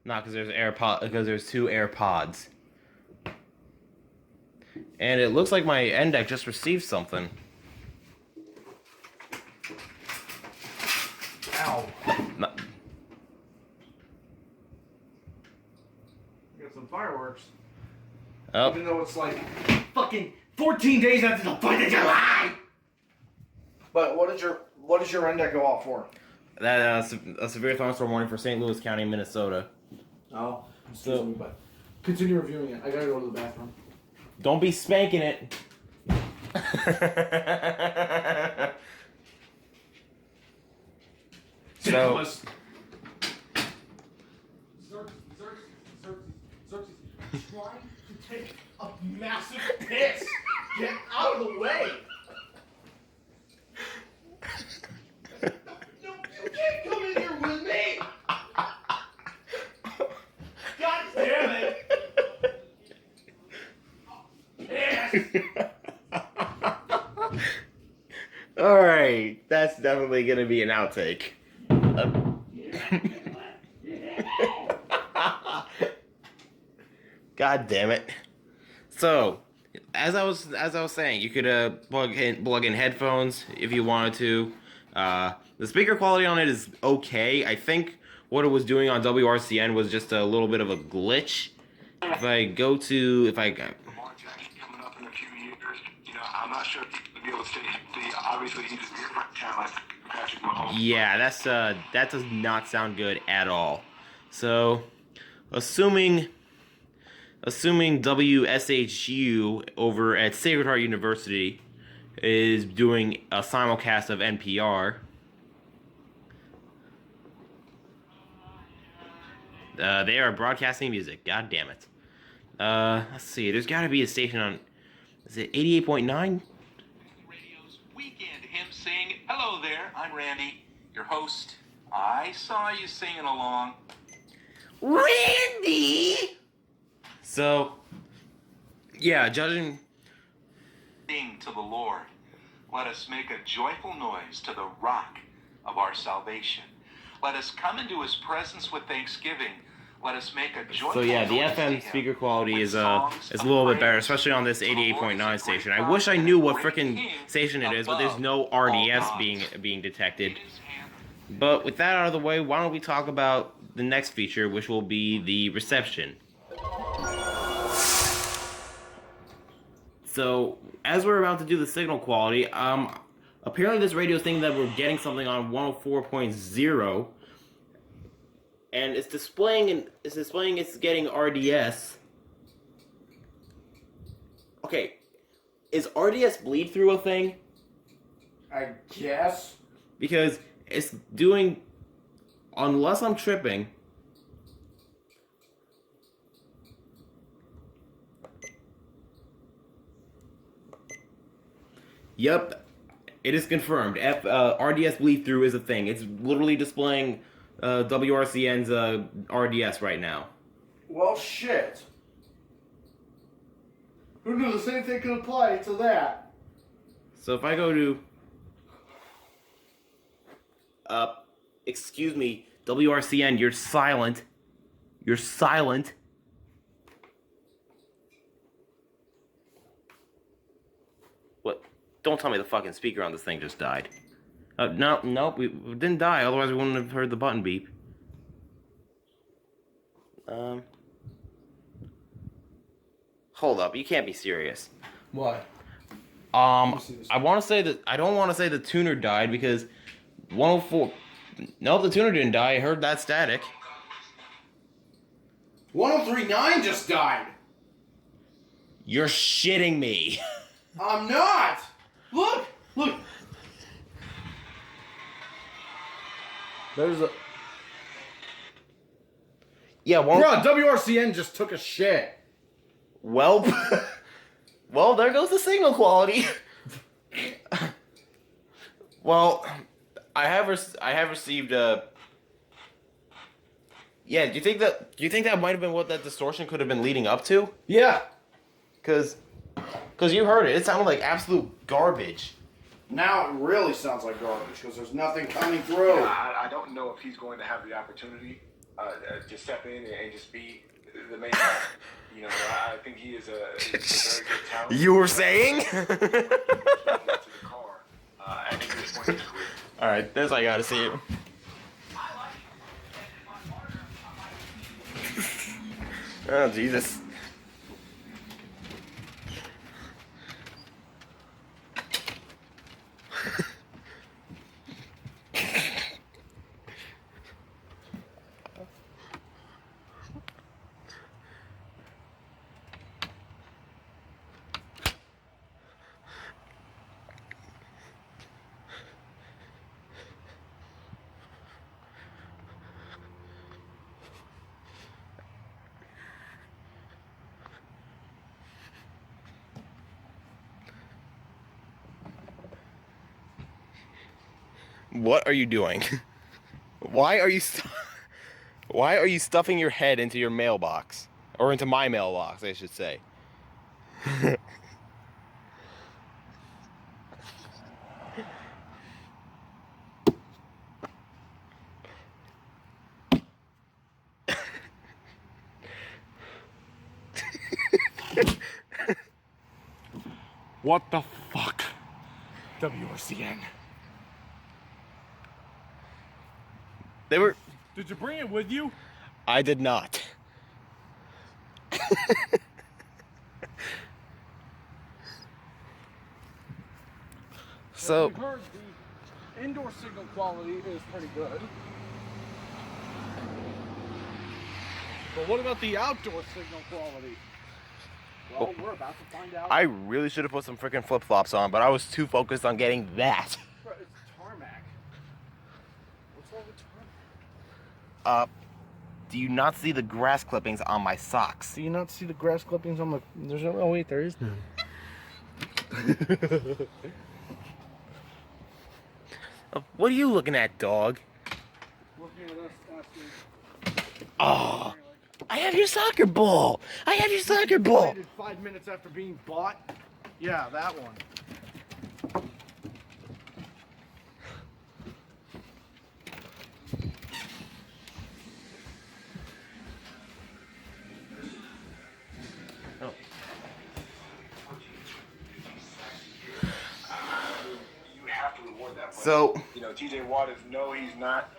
Not because there's two AirPods. And it looks like my end deck just received something. Ow. Not- Got some fireworks. Oh, Even though it's like fucking 14 days after the 4th of July. But what does your end deck go out for? that a severe thunderstorm warning for St. Louis County, Minnesota. Oh, excuse me, but continue reviewing it. I gotta go to the bathroom. Don't be spanking it. So, trying to take a massive piss. Get out of the way. No, you can't come in here with me. God damn it. all right, that's definitely gonna be an outtake. God damn it! So, as I was saying, you could plug in headphones if you wanted to. The speaker quality on it is okay. I think what it was doing on WRCN was just a little bit of a glitch. If I Obviously, he's a different talent. Patrick Mahomes. Yeah, that does not sound good at all. So, assuming WSHU over at Sacred Heart University is doing a simulcast of NPR. They are broadcasting music. God damn it. Let's see. There's got to be a station on. Is it 88.9? Radio's Weekend. Him sing, "Hello there, I'm Randy, your host. I saw you singing along." Randy! So, yeah, judging. Sing to the Lord. Let us make a joyful noise to the rock of our salvation. Let us come into his presence with thanksgiving. Let us make a joyful So yeah, the noise to FM him speaker quality with is a songs of little bit better, praise. especially on this For the Lord is a 88.9 great station. I God wish I and knew a what great freaking King station it is, but there's above no all RDS gods. being detected. In his hand But with that out of the way, why don't we talk about the next feature, which will be the reception. So, as we're about to do the signal quality, apparently this radio is thinking that we're getting something on 104.0, and it's displaying it's getting RDS. Okay, is RDS bleed through a thing? I guess. Because it's doing, unless I'm tripping. Yep, it is confirmed. RDS bleed through is a thing. It's literally displaying WRCN's RDS right now. Well, shit. Who knew the same thing could apply to that? So if I go to, excuse me, WRCN, you're silent. You're silent. What? Don't tell me the fucking speaker on this thing just died. No, we didn't die. Otherwise, we wouldn't have heard the button beep. Hold up. You can't be serious. What? I want to say that I don't want to say the tuner died because 104. Nope, the tuner didn't die. I heard that static. 1039 just died. You're shitting me. I'm not. Look. There's a. Yeah, Bro, WRCN just took a shit. Well, there goes the signal quality. Well, I have received Yeah, do you think that might have been what that distortion could have been leading up to? Yeah. Cause you heard it. It sounded like absolute garbage. Now it really sounds like garbage because there's nothing coming through. Yeah, I don't know if he's going to have the opportunity to step in and just be the main guy. You know, I think he is a very good talent. You were saying? To the car, at this point in his career. All right, this I gotta see it. Oh Jesus. What are you doing? Why are you stuffing your head into your mailbox? Or into my mailbox, I should say. What the fuck? WRCN. They were... Did you bring it with you? I did not. So We've heard the indoor signal quality is pretty good. But what about the outdoor signal quality? Well, we're about to find out. I really should have put some freaking flip-flops on, but I was too focused on getting that. Bro, it's tarmac. What's wrong with tarmac? Do you not see the grass clippings on my socks? Do you not see the grass clippings on the... There's no... Oh, wait, there is none. What are you looking at, dog? Looking at us asking... Oh, I have your soccer ball. I have your soccer ball. Waited 5 minutes after being bought? Yeah, that one. You have to reward that. So, You know, TJ Watt is he's not.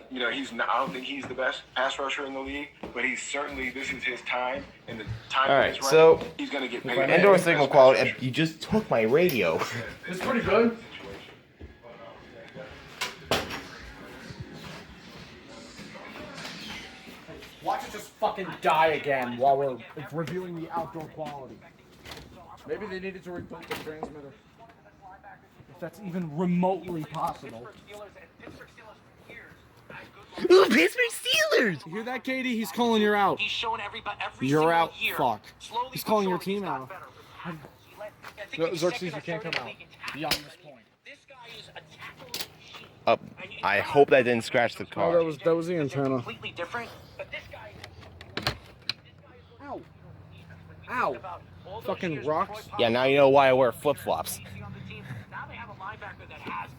You know, he's not. I don't think he's the best pass rusher in the league, but he's certainly. This is his time, and the time. all that right, it's right, so he's gonna get paid. indoor Best signal pass quality. rusher. You just took my radio. It's pretty good. Watch it just fucking die again while we're reviewing the outdoor quality. Maybe they needed to reboot the transmitter. If that's even remotely possible. Ooh, Pittsburgh Steelers! You hear that, Katie? He's calling you out. He's showing everybody every You're single out, year. fuck. Slowly He's but calling your surely, team he's out. gotten better. I think No, he's Xerxes, second you or can't third come in the out league in beyond tackles. this point. This guy is a tackle machine. I hope that didn't scratch the Oh, car. that was the They're antenna. completely different, but this guy Ow. Ow. Fucking rocks. Yeah, now you know why I wear flip-flops. Now they have a linebacker that has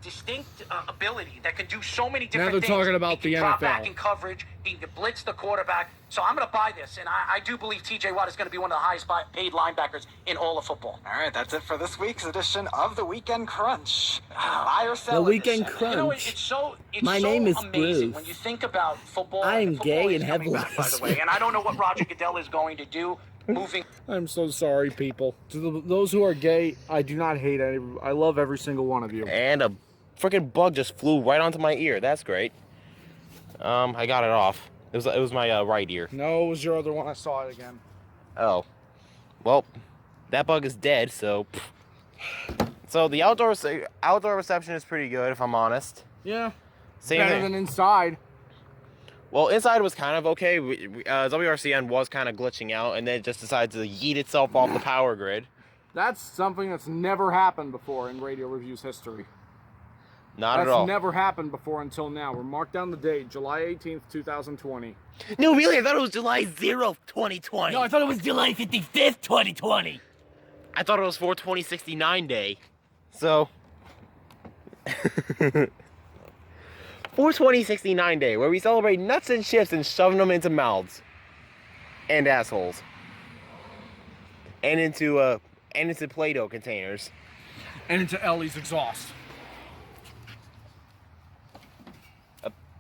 distinct ability that can do so many Now different they're things. talking about He the can drop NFL. back in coverage. He can blitz the quarterback. So I'm going to buy this, and I do believe TJ Watt is going to be one of the highest paid linebackers in all of football. All right, that's it for this week's edition of the Weekend Crunch. Buy or sell The Weekend edition. You know, Crunch. it's My so name is amazing Bruce. when you think about football. I'm and football gay is and have coming back, by the lice. way, and I don't know what Roger Goodell is going to do moving. I'm so sorry, people. To those who are gay, I do not hate any. I love every single one of you. And a freaking bug just flew right onto my ear. That's great. I got it off. It was my right ear. No, it was your other one. I saw it again. Oh, well, that bug is dead. So the outdoor reception is pretty good, if I'm honest. Yeah. Same Better thing. than inside. Well, inside was kind of okay. WRCN was kind of glitching out, and then it just decided to yeet itself off the power grid. That's something that's never happened before in Radio Review's history. Not at all. That's never happened before until now. We're marked down the date, July 18th, 2020. No, really, I thought it was July 0th, 2020. No, I thought it was July 55th, 2020. I thought it was 42069 day. So 42069 day, where we celebrate nuts and chips and shoving them into mouths and assholes and into Play-Doh containers. And into Ellie's exhaust.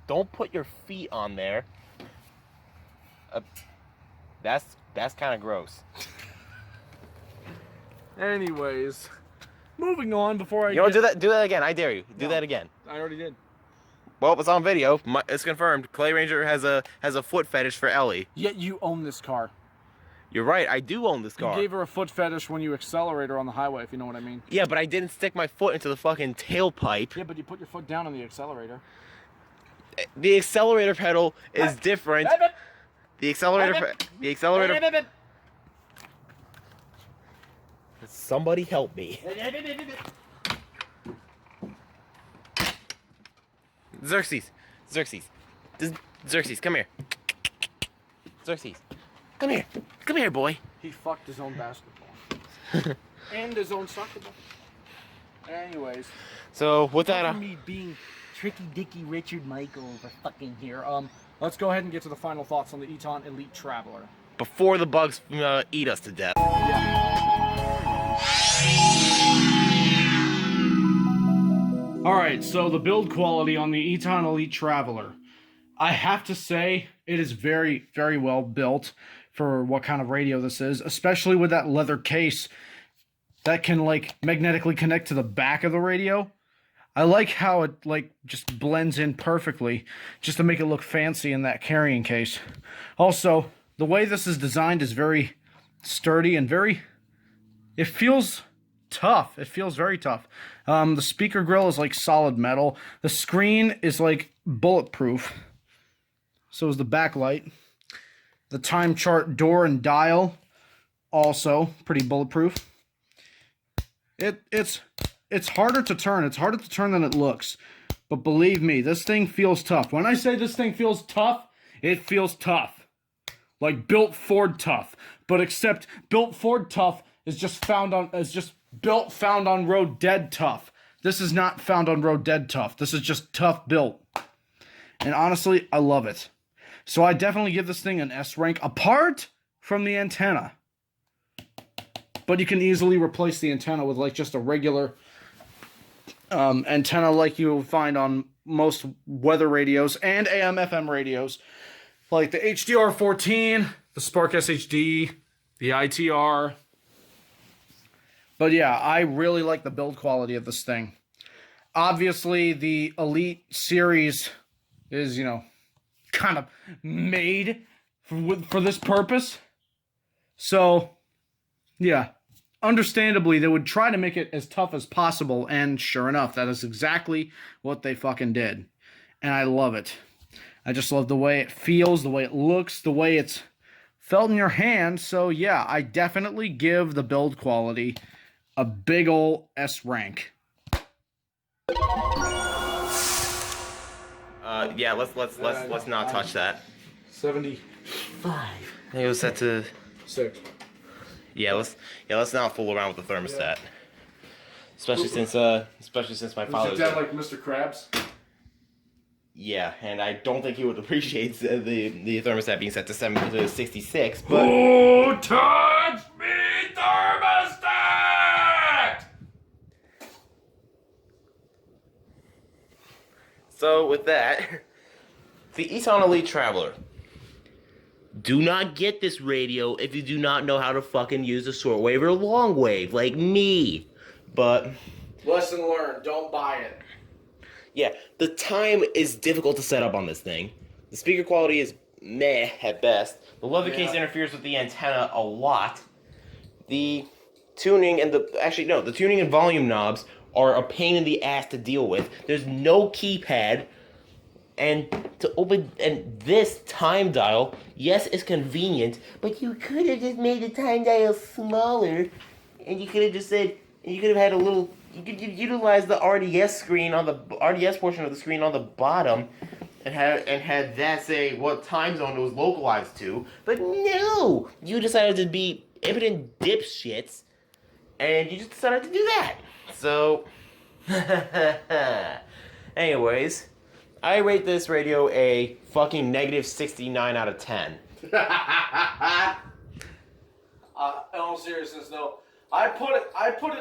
Don't put your feet on there. That's kind of gross. Anyways, moving on before I You know, do that again. I dare you. Do that again. I already did. Well, it's on video. It's confirmed. Clay Ranger has a foot fetish for Ellie. Yet you own this car. You're right. I do own this car. You gave her a foot fetish when you accelerate her on the highway, if you know what I mean. Yeah, but I didn't stick my foot into the fucking tailpipe. Yeah, but you put your foot down on the accelerator. The accelerator pedal is different. The accelerator. Somebody help me. Xerxes, come here. Xerxes, come here, boy. He fucked his own basketball. And his own soccer ball. Anyways. So with that, Me being Tricky Dicky Richard Michael over fucking here. Let's go ahead and get to the final thoughts on the Eton Elite Traveler. before the bugs eat us to death. Alright, so the build quality on the Eton Elite Traveler. I have to say, it is very, very well built for what kind of radio this is, especially with that leather case. that can like magnetically connect to the back of the radio. I like how it like just blends in perfectly just to make it look fancy in that carrying case. Also, the way this is designed is very sturdy and it feels tough. It feels very tough. The speaker grill is like solid metal. The screen is like bulletproof. So is the backlight. The time chart door and dial also pretty bulletproof. It's harder to turn. It's harder to turn than it looks. But believe me, this thing feels tough. When I say this thing feels tough, it feels tough. Like built Ford tough. But except built Ford tough is just found on road dead tough. This is not found on road dead tough. This is just tough built. And honestly, I love it. So I definitely give this thing an S rank apart from the antenna. But you can easily replace the antenna with like just a regular antenna like you will find on most weather radios and AM/FM radios. Like the HDR14, the Spark SHD, the ITR. But yeah, I really like the build quality of this thing. Obviously, the Elite series is, you know, kind of made for this purpose. So, yeah. Understandably, they would try to make it as tough as possible, and sure enough, that is exactly what they fucking did. And I love it. I just love the way it feels, the way it looks, the way it's felt in your hand. So yeah, I definitely give the build quality a big ol' S rank. Yeah, let's not touch that. 75. I think it was set to 6. Yeah, let's not fool around with the thermostat. Especially since my father. Is your dad like Mr. Krabs? Yeah, and I don't think he would appreciate the thermostat being set to 66. But Who touched me, thermostat? So with that, the Eton Elite Traveler. Do not get this radio if you do not know how to fucking use a shortwave or long wave, like me. But lesson learned, don't buy it. Yeah, the time is difficult to set up on this thing. The speaker quality is meh at best. The leather case interferes with the antenna a lot. The tuning and the tuning and volume knobs are a pain in the ass to deal with. There's no keypad. And to open, and this time dial, yes, it's convenient, but you could have just made the time dial smaller, and you could have just said, you could have had a little, you could utilize the RDS screen on the RDS portion of the screen on the bottom, and had that say what time zone it was localized to. But no, you decided to be impotent dipshits, and you just decided to do that. So, anyways. I rate this radio a fucking negative 69 out of 10. In all seriousness, though, I put it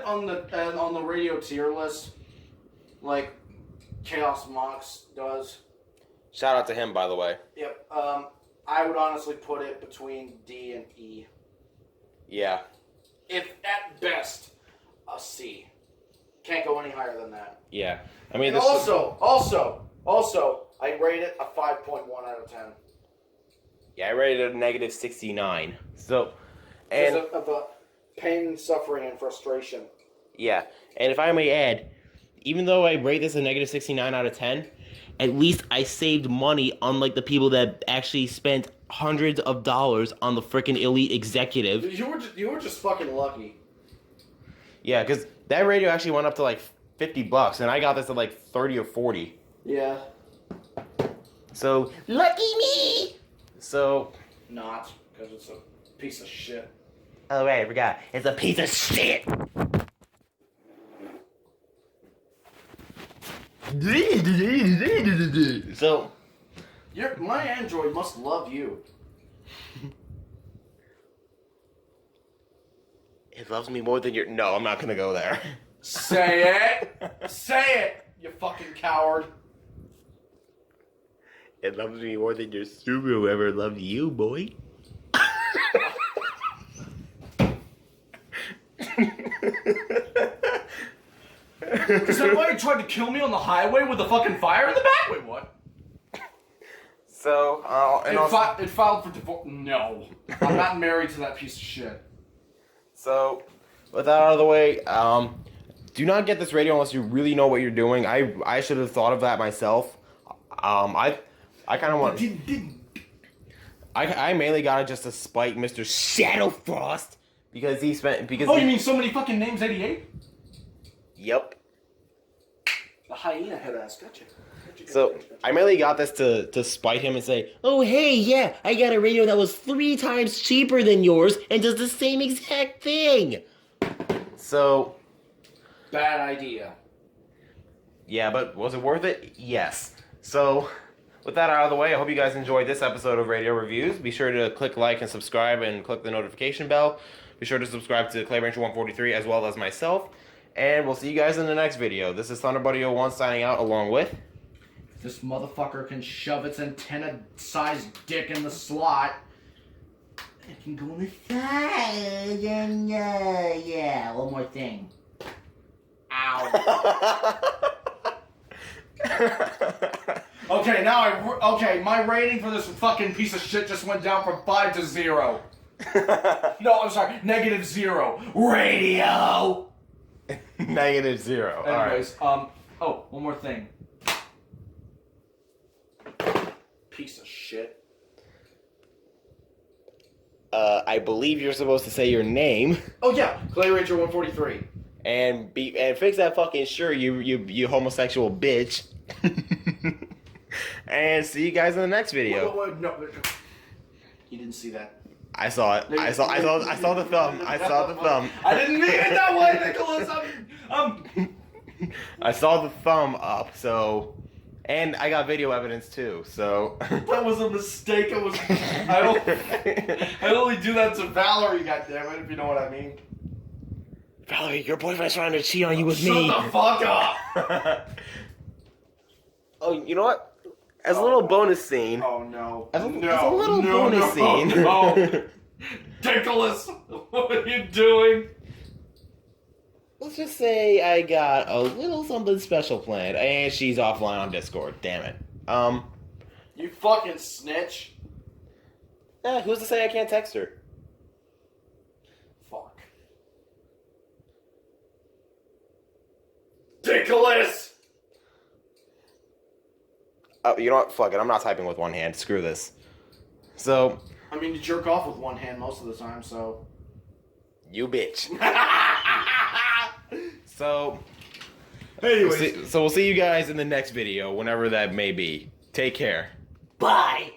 on the radio tier list, like Chaos Mox does. Shout out to him, by the way. Yep. I would honestly put it between D and E. Yeah. If at best a C. Can't go any higher than that. Yeah. I mean, and also, I rate it a 5.1 out of 10. Yeah, I rated it a negative 69. So, and because of the pain, suffering, and frustration. Yeah, and if I may add, even though I rate this a negative 69 out of 10, at least I saved money, unlike the people that actually spent hundreds of dollars on the freaking Elite Executive. You were just fucking lucky. Yeah, because that radio actually went up to like $50, and I got this at like 30 or 40. Yeah. So, lucky me! So... Not, because it's a piece of shit. Oh, right, I forgot. It's a piece of shit! So... My Android must love you. It loves me more than your... No, I'm not gonna go there. Say it! Say it, you fucking coward. It loves me more than your Subaru ever loved you, boy. Is that why he tried to kill me on the highway with the fucking fire in the back? Wait, what? So, It filed for divorce. No. I'm not married to that piece of shit. So, with that out of the way, do not get this radio unless you really know what you're doing. I should have thought of that myself. I kind of want. I mainly got it just to spite Mr. Shadowfrost because he spent Oh, you mean so many fucking names? 88. Yep. The hyena head ass. Gotcha. So I mainly got this to spite him and say, Oh, hey, yeah, I got a radio that was 3 times cheaper than yours and does the same exact thing. so Bad idea. yeah, but was it worth it? Yes. So with that out of the way, I hope you guys enjoyed this episode of Radio Reviews. Be sure to click like and subscribe and click the notification bell. Be sure to subscribe to Clay Rancher 143 as well as myself. And we'll see you guys in the next video. This is Thunderbuddy01 signing out along with... This motherfucker can shove its antenna-sized dick in the slot. It can go in the side and, yeah, one more thing. Ow. Okay, now my rating for this fucking piece of shit just went down from 5 to 0. No, I'm sorry, -0. Radio! -0. Anyways, oh, one more thing. Piece of shit. I believe you're supposed to say your name. Oh yeah, Clay Ranger 143. And fix that fucking shirt, you homosexual bitch. And see you guys in the next video. Wait, no. You didn't see that. I saw it. I saw the thumb. I saw the thumb. I didn't mean it that way, Nicholas. I saw the thumb up, so... And I got video evidence too, so... That was a mistake. I only do that to Valerie, goddammit, if you know what I mean. Valerie, your boyfriend's trying to cheat on you with Shut me. the fuck up! Oh, you know what? As a little bonus scene... Oh no. As a little bonus scene... No. Nicholas, what are you doing? Let's just say I got a little something special planned, and she's offline on Discord. Damn it. You fucking snitch. Who's to say I can't text her? Fuck. Nicholas! Oh, you know what? Fuck it. I'm not typing with one hand. Screw this. So... I mean, you jerk off with one hand most of the time, so... You bitch. So... Anyways. So we'll see you guys in the next video, whenever that may be. Take care. Bye.